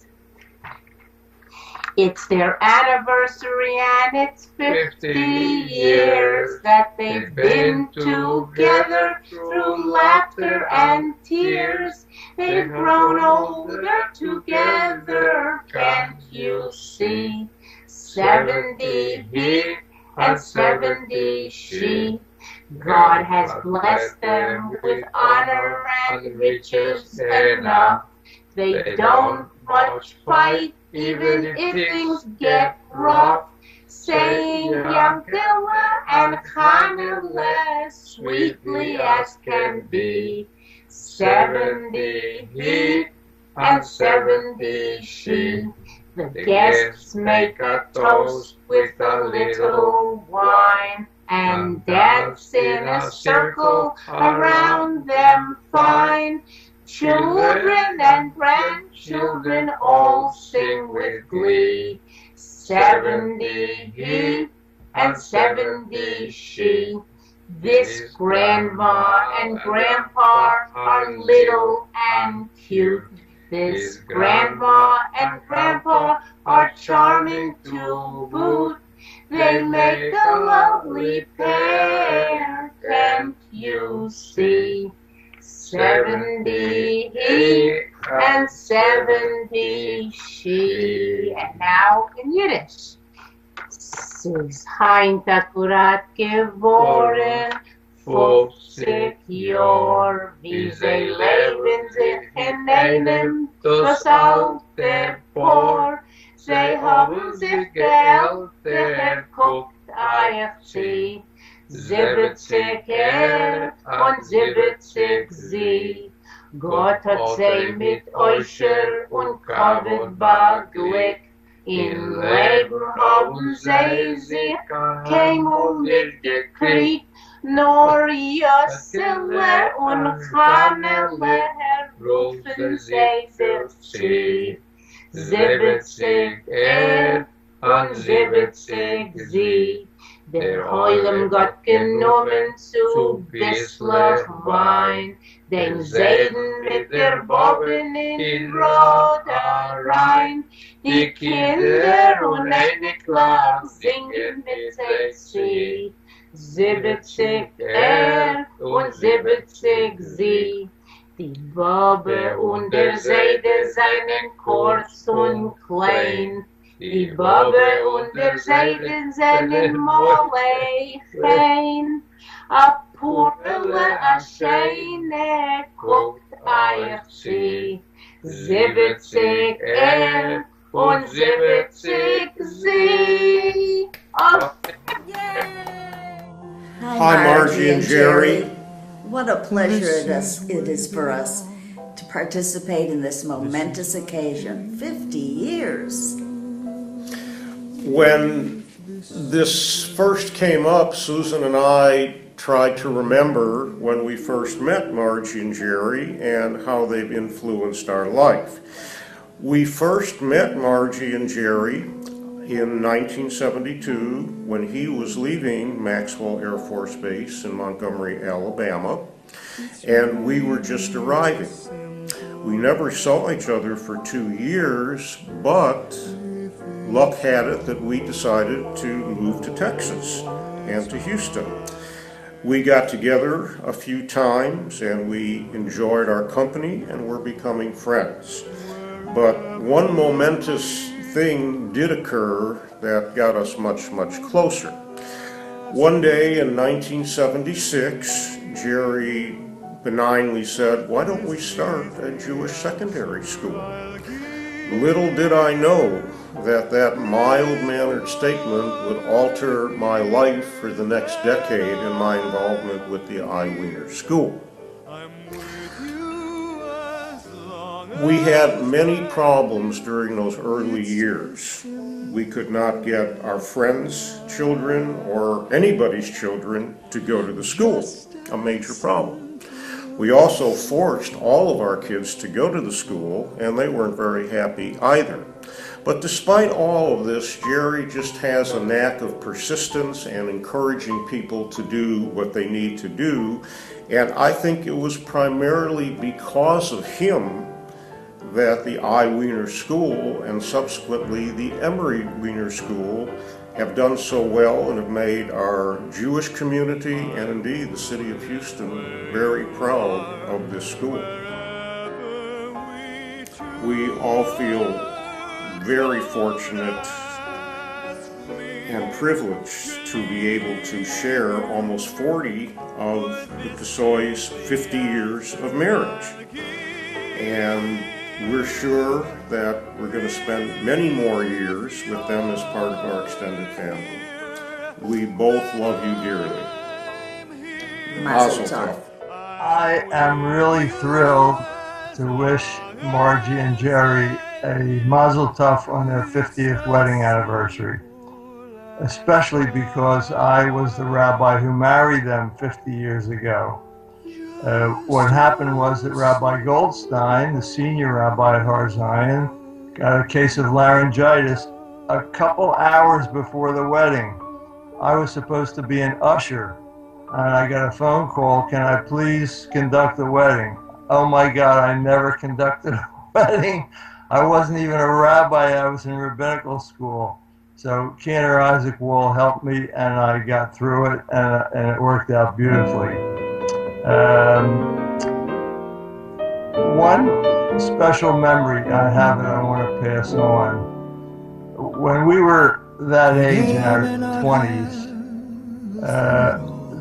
It's their anniversary, and it's 50 years that they've been together through laughter and tears. They've grown older together, can't you see? 70 he and 70 she. God has blessed them with honor and riches enough. They don't much fight, even if things get rough. Saying Yamdillah and Chanukah sweetly as can be. 70 he and 70 she. The guests make a toast with a little wine and dance in a circle around them fine. Children and grandchildren all sing with glee. 70 he and 70 she. This grandma and grandpa are little and cute. This grandma and grandpa are charming to boot. They make a lovely pair, can't you see? 70 he and 70 she. And now in Yiddish. Es ist heint akkurat geworden, 50 Jahr, wie sie leben sich in einem das alte Paar. Sie haben sich geälter, guckt euch sie, 70 und 70 sie. Gott hat sie mit Euscher und Kavod beglückt. In Leben haben sie sich kein Unglück gekriegt, nur Jossele und Chanele rufen sie für sie. 70 und 70 sie. Der Heulem Gott genommen zu bisslach Wein, den Seiden mit der Bobbin in Roda rein. Die Kinder und eine Klappe singen mit sie. 70 und 70 sie. Die Bobbe und der Seide seien kurz und klein. Die Bobbe und der Seide seien molle fein. A Purle, a Scheine, guckt euch sie. 70 und 70 sie. Oh. Hi, Margie and Jerry. What a pleasure it is for us to participate in this momentous occasion. 50 years. When this first came up, Susan and I tried to remember when we first met Margie and Jerry and how they've influenced our life. We first met Margie and Jerry in 1972 when he was leaving Maxwell Air Force Base in Montgomery, Alabama, and we were just arriving. We never saw each other for 2 years, but luck had it that we decided to move to Texas and to Houston. We got together a few times and we enjoyed our company and were becoming friends. But one momentous thing did occur that got us much, much closer. One day in 1976, Jerry benignly said, "Why don't we start a Jewish secondary school?" Little did I know that that mild-mannered statement would alter my life for the next decade in my involvement with the I. Wiener School. We had many problems during those early years. We could not get our friends' children or anybody's children to go to the school, a major problem. We also forced all of our kids to go to the school, and they weren't very happy either. But despite all of this, Jerry just has a knack of persistence and encouraging people to do what they need to do, and I think it was primarily because of him that the I. Wiener School and subsequently the Emory Wiener School have done so well and have made our Jewish community and indeed the city of Houston very proud of this school. We all feel very fortunate and privileged to be able to share almost 40 of the Kasoy's 50 years of marriage. And we're sure that we're going to spend many more years with them as part of our extended family. We both love you dearly. Mazel tov. I am really thrilled to wish Margie and Jerry a mazel tov on their 50th wedding anniversary, especially because I was the rabbi who married them 50 years ago. What happened was that Rabbi Goldstein, the senior rabbi at Har Zion, got a case of laryngitis a couple hours before the wedding. I was supposed to be an usher, and I got a phone call, can I please conduct the wedding? Oh my God, I never conducted a wedding. I wasn't even a rabbi, I was in rabbinical school. So Cantor Isaac Wall helped me, and I got through it, and it worked out beautifully. One special memory I have that I want to pass on. When we were that age, in our 20s,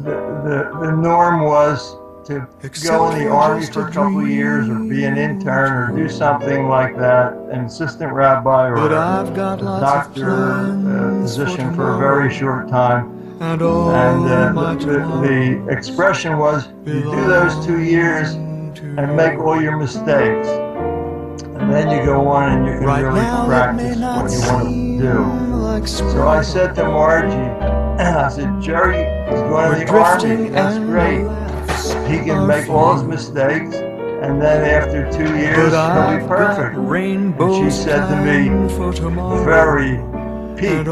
the norm was to go in the Army for a couple of years or be an intern or do something like that, an assistant rabbi or a doctor position for a very short time. And the expression was, you do those 2 years and make all your mistakes. And then you go on and you can really practice what you want to do. So I said to Margie, I said, Jerry is going to the Army, that's great. He can make all his mistakes, and then after 2 years, he'll be perfect. And she said to me, very peaked,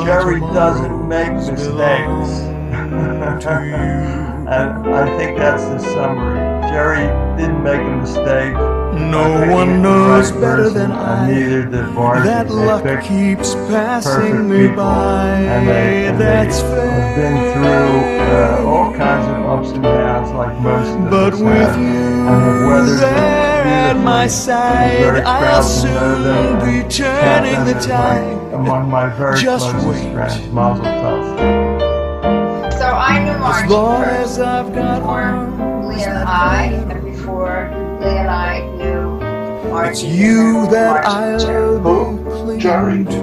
Jerry doesn't make mistakes. And I think that's the summary. Jerry didn't make a mistake. No one knows better than I neither did Margie. That luck keeps passing me by. And they have been through all kinds of ups and downs like most of but us with have. you there at my side, I'll soon be turning the tide. Among my very closest friends, Mazel Tov. So I knew Margie As long first as I've got before Lee and I, and before Lee and I knew Margie. It's you that Margie I'll be clinging to.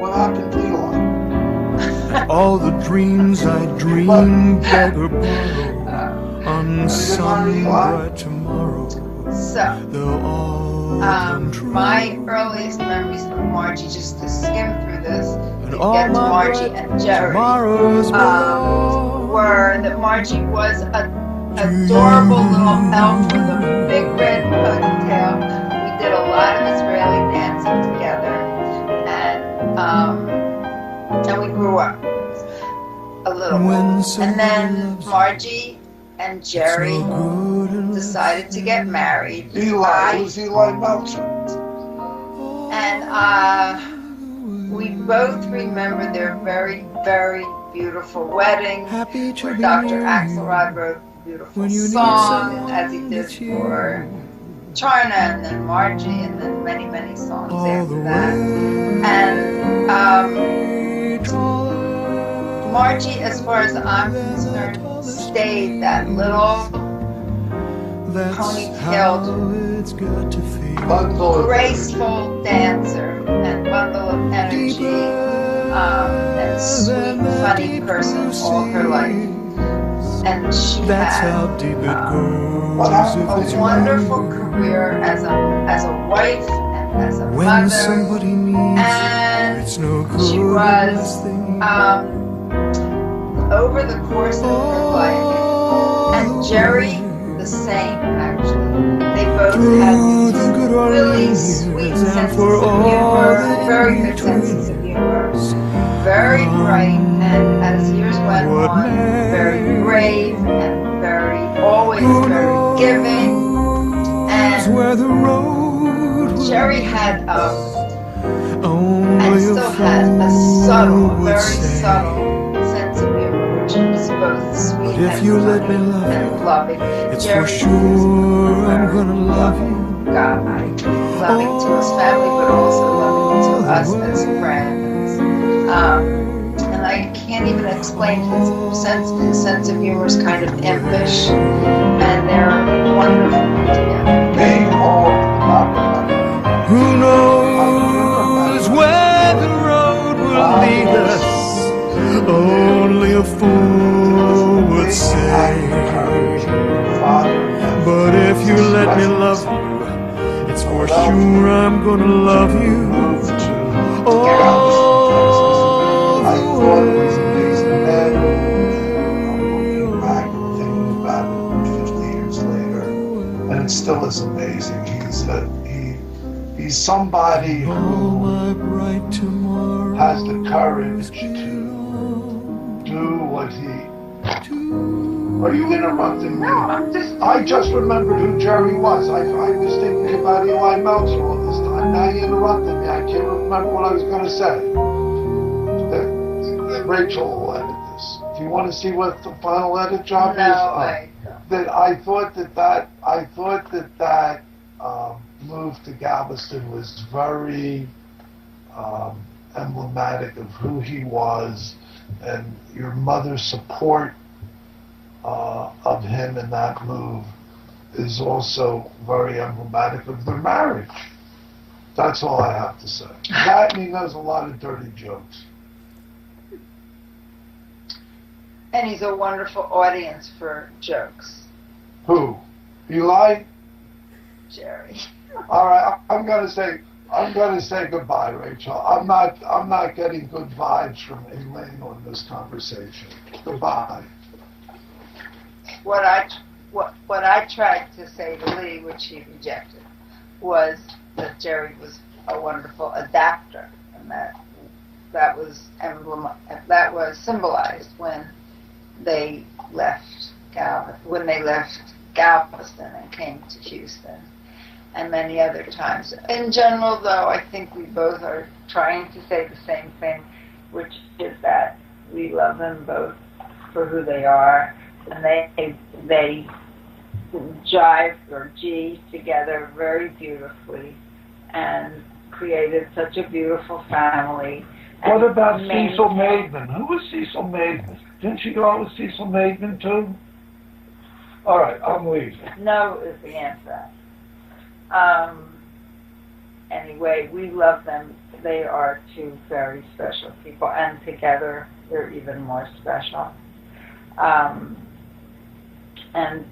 What happened to Eli? All the dreams I dreamed better borrow on some bright tomorrow. So, my earliest memories of Margie, just to skim through this, to get to Margie and Jerry, were that Margie was an adorable little elf with a big red ponytail. We did a lot of Israeli dancing together, and we grew up a little bit. And then Margie and Jerry decided to get married. Who's Eli Meltzer? And we both remember their very, very beautiful wedding, where Dr. Axelrod wrote a beautiful song, as he did for Charna, and then Margie, and then many, many songs after that. And Margie, as far as I'm concerned, stayed that little ponytailed, graceful dancer and bundle of energy and sweet, funny person all her life. And she had a wonderful career as a wife and as a mother. And she was over the course of her life, and Jerry the same, actually. They both had really sweet senses of humor, very good senses of humor, very bright, and as years went on, very brave and always very giving. And Jerry had and still had a very subtle sense of humor, which was both sweet and loving. It's for sure I'm gonna love you. God, loving to his family, but also loving to us as friends. And I can't even explain his sense. His sense of humor is kind of impish, and they're wonderful together. Who knows where the road will lead us? Only a fool would say. But if you let me love you, it's for sure I'm gonna love you all the way. was amazing. He's somebody who has the courage to do what he... Are you interrupting me? No, I just remembered who Jerry was. I was thinking about Eli Meltzer all this time. Now you interrupted me. I can't remember what I was going to say. Rachel will edit this. Do you want to see what the final edit job is? That I thought that move to Galveston was very emblematic of who he was, and your mother's support of him in that move is also very emblematic of their marriage. That's all I have to say. That, and he knows a lot of dirty jokes. And he's a wonderful audience for jokes. Who? Eli? Jerry. All right, I'm gonna say goodbye, Rachel. I'm not getting good vibes from Elaine on this conversation. Goodbye. What I tried to say to Lee, which he rejected, was that Jerry was a wonderful adapter, and that was symbolized when they left Galveston and came to Houston, and many other times. In general, though, I think we both are trying to say the same thing, which is that we love them both for who they are, and they jive or G together very beautifully and created such a beautiful family. What about Cecil Maidman? Who was Cecil Maidman? Didn't she go out with Cecil Maidman too? All right, I'm leaving. No is the answer. Anyway, we love them. They are two very special people, and together they're even more special. And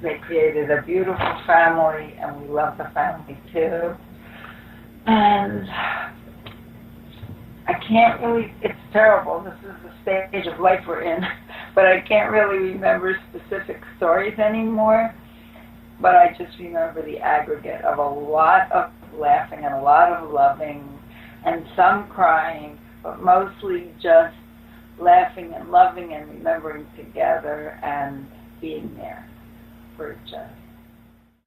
they created a beautiful family, and we love the family too. And I can't really, it's terrible, this is the stage of life we're in, but I can't really remember specific stories anymore, but I just remember the aggregate of a lot of laughing and a lot of loving and some crying, but mostly just laughing and loving and remembering together and being there for each other.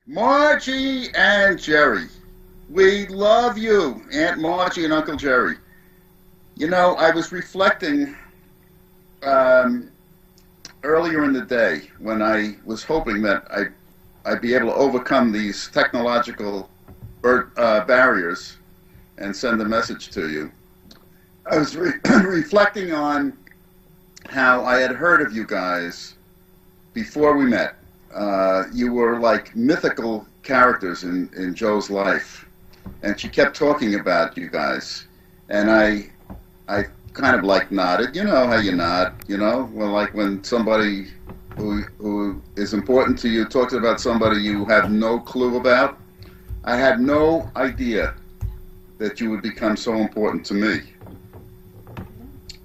Margie and Jerry, we love you, Aunt Margie and Uncle Jerry. You know, I was reflecting earlier in the day when I was hoping that I'd be able to overcome these technological barriers and send a message to you. I was reflecting on how I had heard of you guys before we met. You were like mythical characters in Joe's life, and she kept talking about you guys, and I kind of like nodded. You know how you nod, you know? Well, like when somebody who is important to you talks about somebody you have no clue about. I had no idea that you would become so important to me.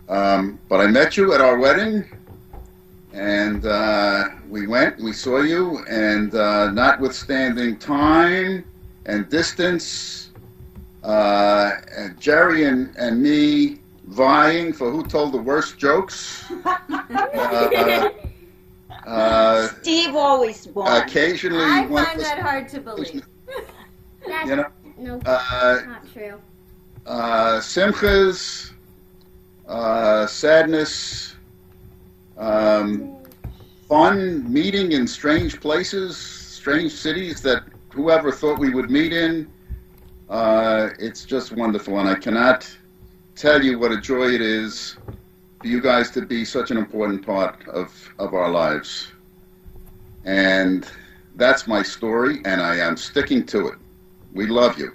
But I met you at our wedding, and we saw you, and notwithstanding time and distance, and Jerry and me vying for who told the worst jokes. Steve always won. Occasionally, I find that hard to believe. You know, no, not true. Simchas, sadness, fun meeting in strange places, strange cities that whoever thought we would meet in. It's just wonderful, and I cannot tell you what a joy it is for you guys to be such an important part of our lives. And that's my story, and I am sticking to it. We love you.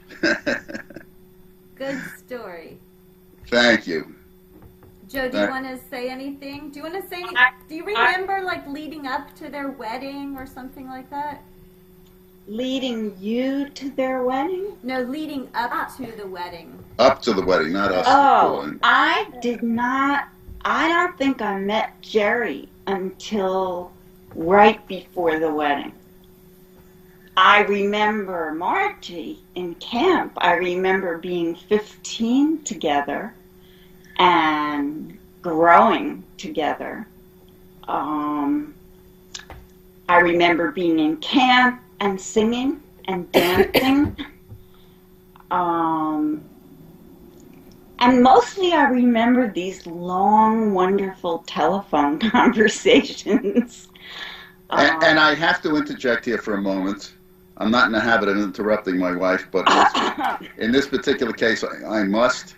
Good story. Thank you. Joe, do you want to say anything? Do you want to say anything? Do you remember like leading up to their wedding or something like that? Leading you to their wedding? No, leading up to the wedding. Up to the wedding, not us. Oh, I did not. I don't think I met Jerry until right before the wedding. I remember Margie in camp. I remember being 15 together and growing together. I remember being in camp and singing and dancing. And mostly I remember these long, wonderful telephone conversations. And I have to interject here for a moment. I'm not in the habit of interrupting my wife, but in this particular case, I must.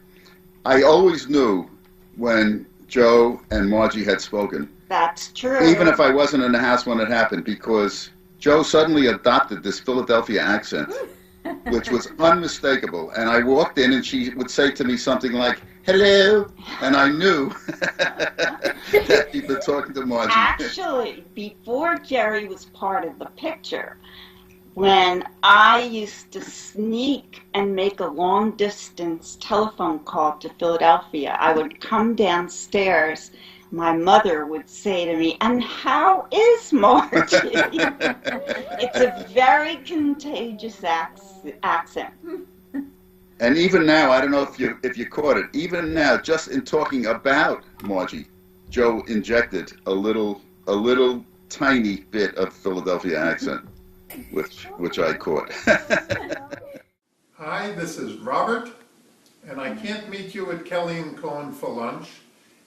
I always knew when Joe and Margie had spoken. That's true. Even if I wasn't in the house when it happened, because Joe suddenly adopted this Philadelphia accent, which was unmistakable. And I walked in and she would say to me something like, "Hello," and I knew that you'd been talking to Margie. Actually, before Jerry was part of the picture, when I used to sneak and make a long-distance telephone call to Philadelphia, I would come downstairs. My mother would say to me, "And how is Margie?" It's a very contagious accent. And even now, I don't know if you caught it. Even now, just in talking about Margie, Joe injected a little tiny bit of Philadelphia accent, which I caught. Hi, this is Robert, and I can't meet you at Kelly and Cohen for lunch.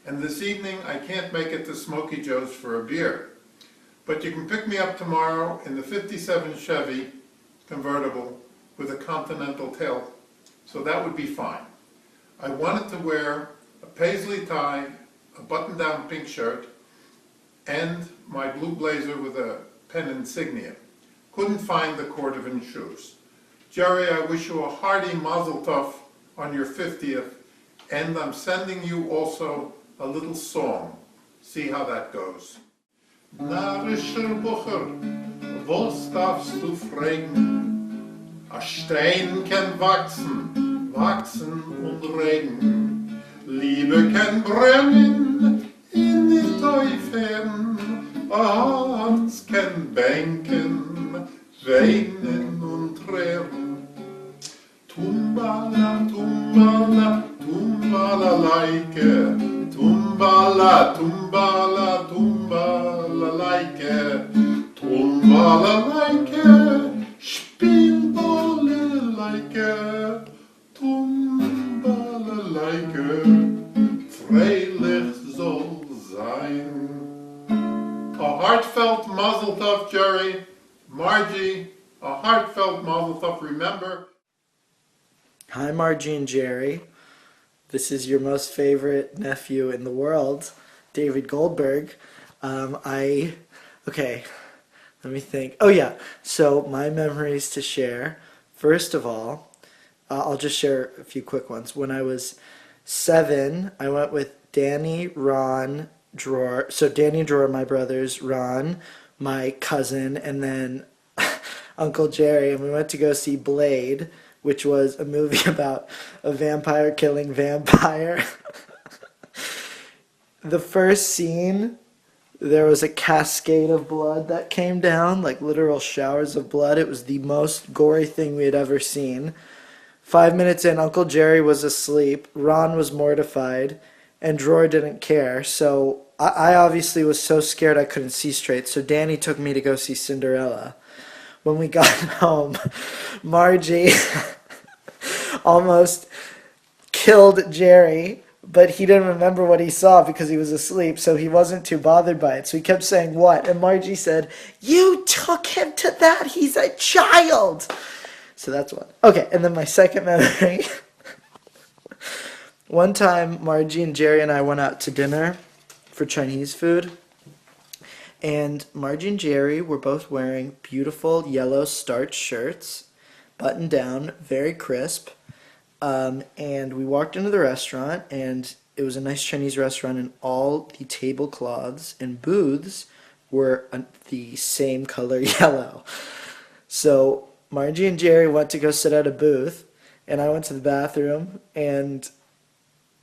And this evening, I can't make it to Smoky Joe's for a beer. But you can pick me up tomorrow in the '57 Chevy convertible with a Continental tail. So that would be fine. I wanted to wear a paisley tie, a button-down pink shirt, and my blue blazer with a pen insignia. Couldn't find the cordovan shoes. Jerry, I wish you a hearty mazel tov on your 50th, and I'm sending you also a little song. See how that goes. Narischer Bucher, was darfst du fragen? A Stein kann wachsen, wachsen und regen. Liebe kann brennen in den Teufeln. A Herz kann bänken, weinen und reden. Tumbala, tumbala, tumbala like. Tumbala, tumbala, tumbala like. Tumbala like. Spiel Bolle like. Tumbala like. Freilich soll sein. A heartfelt mazel tov, Jerry. Margie, a heartfelt mazel tov. Remember. Hi, Margie and Jerry. This is your most favorite nephew in the world, David Goldberg. Okay, let me think. Oh yeah, so my memories to share. First of all, I'll just share a few quick ones. When I was 7, I went with Danny, Ron, Dror. So Danny and Dror, my brothers, Ron, my cousin, and then Uncle Jerry, and we went to go see Blade, which was a movie about a vampire killing vampire. The first scene, there was a cascade of blood that came down, like literal showers of blood. It was the most gory thing we had ever seen. 5 minutes in, Uncle Jerry was asleep, Ron was mortified, and Dror didn't care. So I obviously was so scared I couldn't see straight, so Danny took me to go see Cinderella. When we got home, Margie almost killed Jerry, but he didn't remember what he saw because he was asleep, so he wasn't too bothered by it. So he kept saying, "What?" And Margie said, "You took him to that. He's a child." So that's one. Okay, and then my second memory. One time, Margie and Jerry and I went out to dinner for Chinese food. And Margie and Jerry were both wearing beautiful yellow starched shirts, buttoned down, very crisp. And we walked into the restaurant, and it was a nice Chinese restaurant, and all the tablecloths and booths were the same color yellow. So Margie and Jerry went to go sit at a booth, and I went to the bathroom, and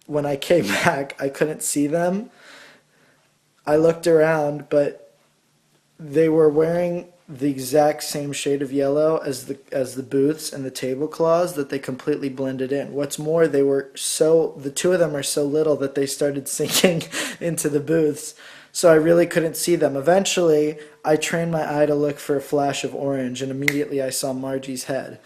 when I came back, I couldn't see them. I looked around, but they were wearing the exact same shade of yellow as the booths and the tablecloths that they completely blended in. What's more, the two of them are so little that they started sinking into the booths, so I really couldn't see them. Eventually, I trained my eye to look for a flash of orange, and immediately I saw Margie's head.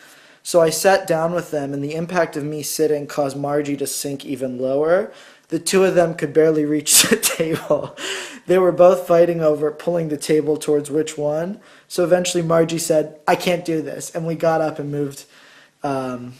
So I sat down with them, and the impact of me sitting caused Margie to sink even lower. The two of them could barely reach the table. They were both fighting over pulling the table towards which one. So eventually Margie said, "I can't do this." And we got up and moved to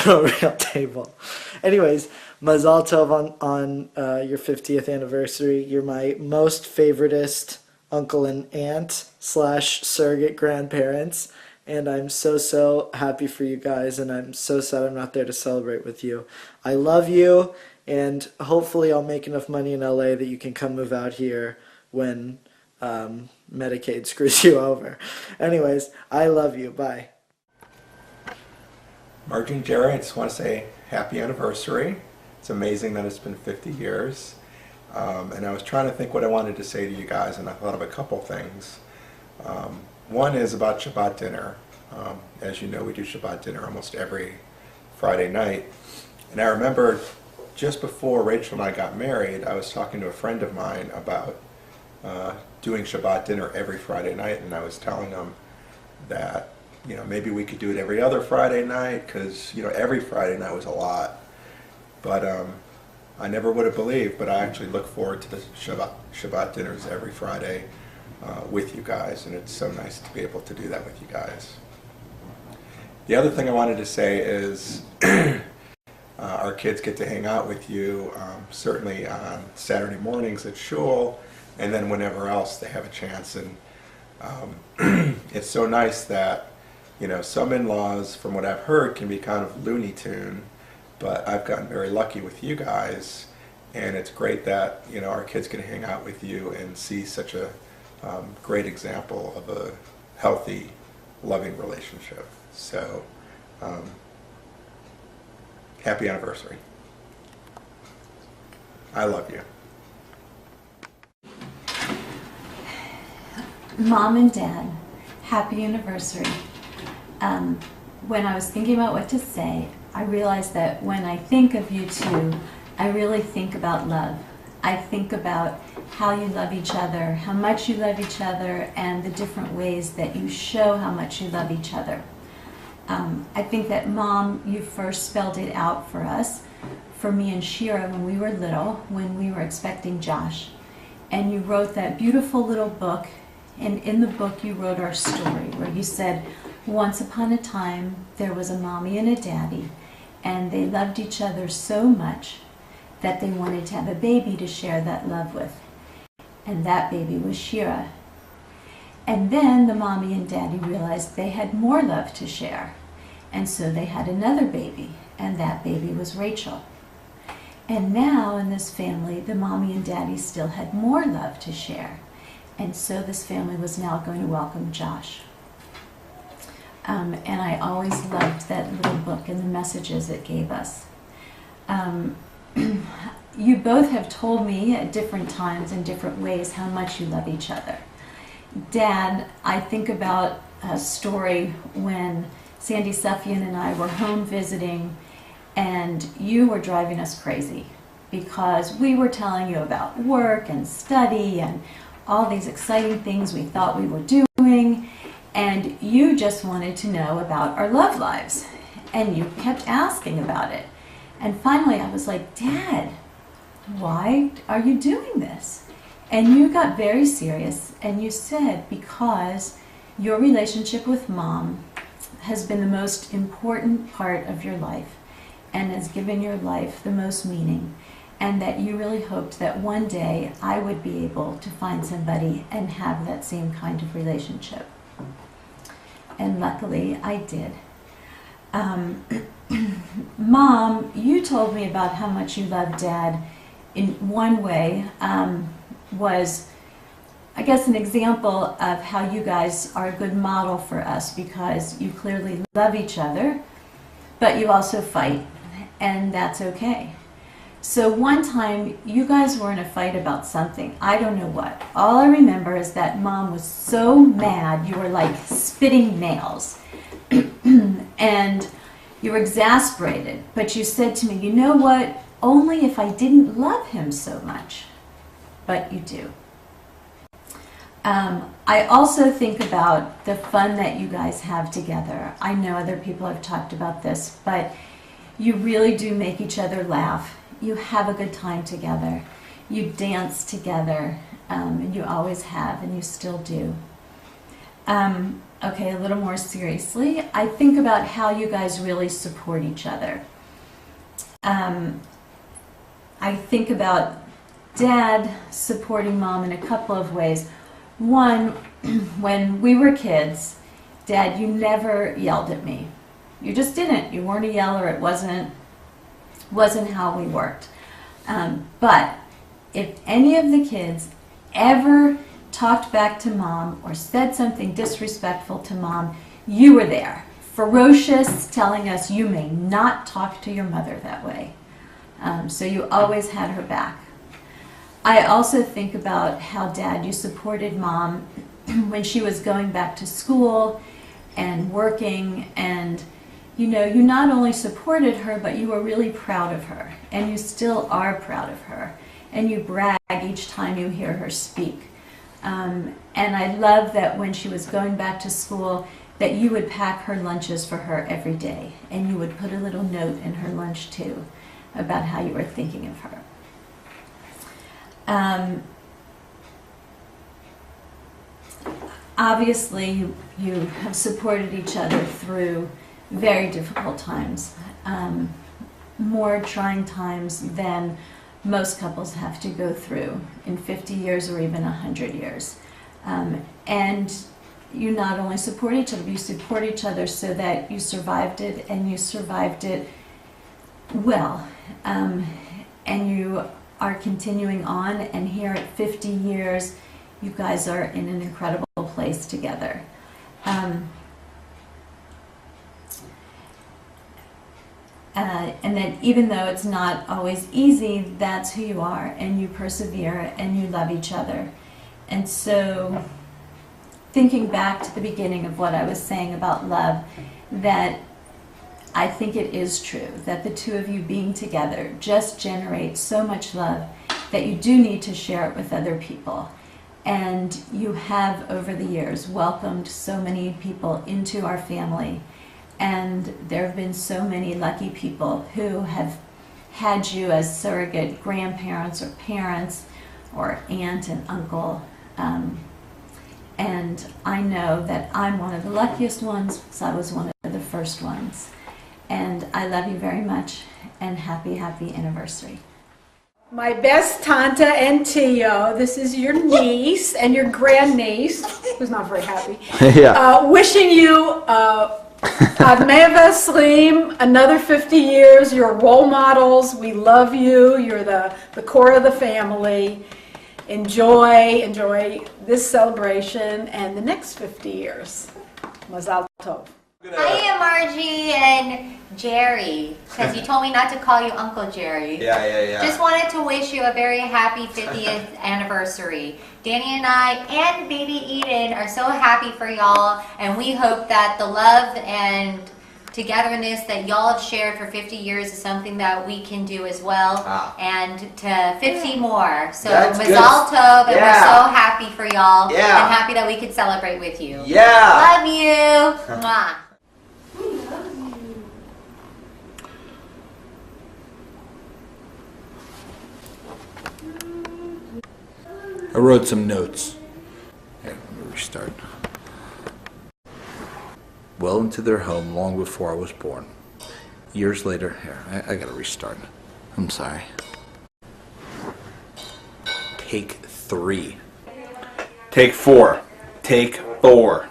a real table. Anyways, Mazal Tov on your 50th anniversary. You're my most favoritist uncle and aunt / surrogate grandparents. And I'm so happy for you guys, and I'm so sad I'm not there to celebrate with you. I love you, and hopefully I'll make enough money in LA that you can come move out here when Medicaid screws you over. Anyways, I love you. Bye. Margie and Jerry, I just want to say happy anniversary. It's amazing that it's been 50 years. And I was trying to think what I wanted to say to you guys, and I thought of a couple things. One is about Shabbat dinner. As you know, we do Shabbat dinner almost every Friday night. And I remember just before Rachel and I got married, I was talking to a friend of mine about doing Shabbat dinner every Friday night, and I was telling him that, you know, maybe we could do it every other Friday night, because, you know, every Friday night was a lot. But I never would have believed, but I actually look forward to the Shabbat dinners every Friday with you guys, and it's so nice to be able to do that with you guys. The other thing I wanted to say is our kids get to hang out with you, certainly on Saturday mornings at shul, and then whenever else they have a chance. And it's so nice that, you know, some in-laws, from what I've heard, can be kind of Looney Tune, but I've gotten very lucky with you guys, and it's great that, you know, our kids can hang out with you and see such a great example of a healthy, loving relationship. So, happy anniversary. I love you. Mom and Dad, happy anniversary. When I was thinking about what to say, I realized that when I think of you two, I really think about love. I think about how you love each other, how much you love each other, and the different ways that you show how much you love each other. I think that, Mom, you first spelled it out for us, for me and Shira when we were little, when we were expecting Josh. And you wrote that beautiful little book, and in the book you wrote our story, where you said, once upon a time there was a mommy and a daddy, and they loved each other so much that they wanted to have a baby to share that love with. And that baby was Shira. And then the mommy and daddy realized they had more love to share. And so they had another baby, and that baby was Rachel. And now in this family, the mommy and daddy still had more love to share. And so this family was now going to welcome Josh. And I always loved that little book and the messages it gave us. You both have told me at different times in different ways how much you love each other. Dad, I think about a story when Sandy Suffian and I were home visiting, and you were driving us crazy because we were telling you about work and study and all these exciting things we thought we were doing, and you just wanted to know about our love lives, and you kept asking about it. And finally I was like, Dad, why are you doing this? And you got very serious, and you said, because your relationship with Mom has been the most important part of your life and has given your life the most meaning, and that you really hoped that one day I would be able to find somebody and have that same kind of relationship. And luckily I did. Mom, you told me about how much you love Dad in one way, was, I guess, an example of how you guys are a good model for us, because you clearly love each other, but you also fight, and that's okay. So one time, you guys were in a fight about something. I don't know what. All I remember is that Mom was so mad, you were like spitting nails. And you were exasperated. But you said to me, you know what? Only if I didn't love him so much. But you do. I also think about the fun that you guys have together. I know other people have talked about this, but you really do make each other laugh. You have a good time together. You dance together, and you always have, and you still do. Okay, a little more seriously, I think about how you guys really support each other. I think about Dad supporting Mom in a couple of ways. One, when we were kids, Dad, you never yelled at me. You just didn't. You weren't a yeller. It wasn't how we worked. But if any of the kids ever talked back to Mom or said something disrespectful to Mom, you were there, ferocious, telling us you may not talk to your mother that way. So you always had her back. I also think about how, Dad, you supported Mom when she was going back to school and working, and you know, you not only supported her, but you were really proud of her, and you still are proud of her, and you brag each time you hear her speak. And I love that when she was going back to school, that you would pack her lunches for her every day, and you would put a little note in her lunch too about how you were thinking of her. Obviously, you have supported each other through very difficult times, more trying times than most couples have to go through in 50 years or even 100 years. And you not only support each other, but you support each other so that you survived it, and you survived it well. And you are continuing on, and here at 50 years, you guys are in an incredible place together. And that even though it's not always easy, that's who you are, and you persevere, and you love each other. And so, thinking back to the beginning of what I was saying about love, that I think it is true that the two of you being together just generates so much love that you do need to share it with other people. And you have, over the years, welcomed so many people into our family. And there have been so many lucky people who have had you as surrogate grandparents or parents or aunt and uncle. And I know that I'm one of the luckiest ones because I was one of the first ones. And I love you very much, and happy, happy anniversary. My best Tanta and Tio, this is your niece and your grandniece, who's not very happy. Yeah. Wishing you Admeva Slim, another 50 years. You're role models. We love you. You're the core of the family. Enjoy this celebration and the next 50 years. Mazal tov. Hi, Margie and Jerry, because you told me not to call you Uncle Jerry. Yeah. Just wanted to wish you a very happy 50th anniversary. Danny and I and baby Eden are so happy for y'all, and we hope that the love and togetherness that y'all have shared for 50 years is something that we can do as well, and to 50 more. So Mazal Tov, and we're so happy for y'all, and happy that we could celebrate with you. Love you. Mwah. I wrote some notes. Here, let me restart. Well into their home long before I was born. Years later, here, I gotta restart. I'm sorry. Take 3. Take 4. Take 4.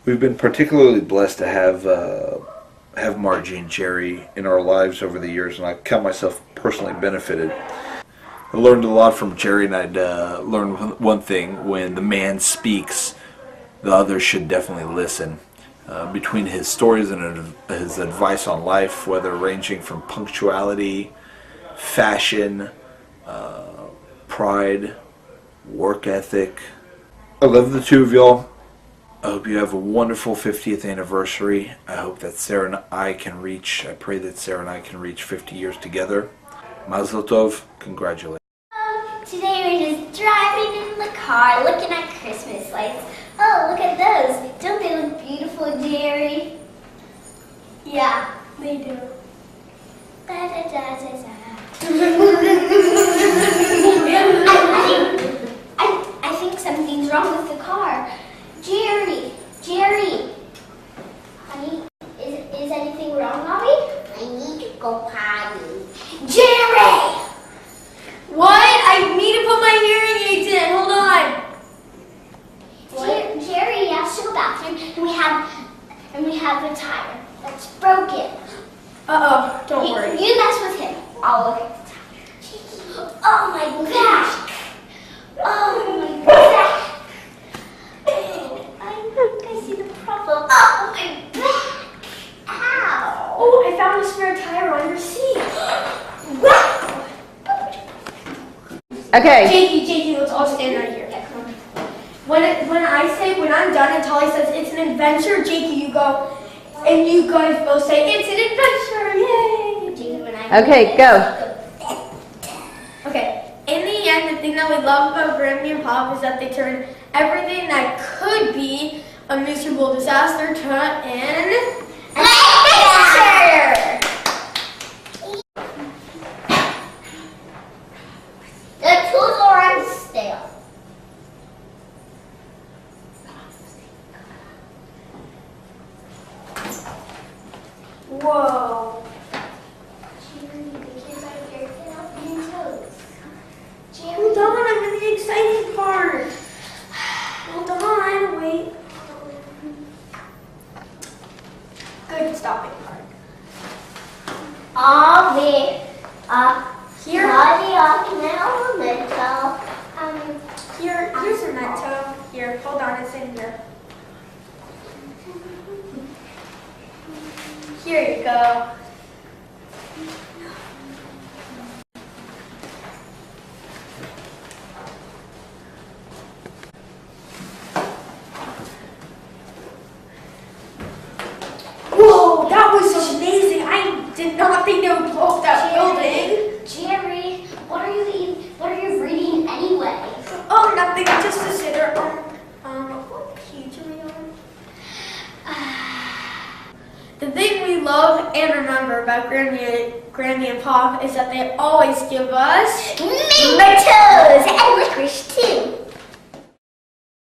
We've been particularly blessed to have Margie and Jerry in our lives over the years, and I count myself personally benefited. I learned a lot from Jerry, and I'd learned one thing: when the man speaks, the others should definitely listen. between his stories and his advice on life, whether ranging from punctuality, fashion, pride, work ethic. I love the two of y'all. I hope you have a wonderful 50th anniversary. I hope that Sarah and I can reach, I pray that Sarah and I can reach 50 years together. Mazel tov, congratulations. Today we're just driving in the car looking at Christmas lights. Oh, look at those. Don't they look beautiful, Jerry? Yeah, they do. Da, da, da, da, da. I think something's wrong with the car. Jerry, honey, is anything wrong, Mommy? I need to go potty. Jerry! What? I need to put my hearing aids in. Hold on. Jerry has to go bathroom, and we have a tire that's broken. Uh-oh, don't worry. You mess with him. I'll look at the tire. Oh my back! Oh my back! I think I see the problem. Oh my back! Ow! Oh, I found a spare tire on your seat. Okay. Jakey, let's all stand right here. When I'm done and Tolly says it's an adventure, Jakey, you go, and you guys both say it's an adventure, yay! Okay, go. Okay. In the end, the thing that we love about Grammy and Pop is that they turn everything that could be a miserable disaster to an adventure. The tools are stale. Whoa. Jerry, the kids are here to help you toes. Hold on, I'm in the exciting part. Hold on, wait. Good stopping part. I'll be here. Here's a memento. Here, hold on, it's in here. Here you go. Whoa, that was amazing. I did not think they would blow up that building. Jerry, what are you reading anyway? Oh, nothing, just a sitter. What page are we on? The thing we love and remember about Grammy and Pop is that they always give us mementos and licorice too.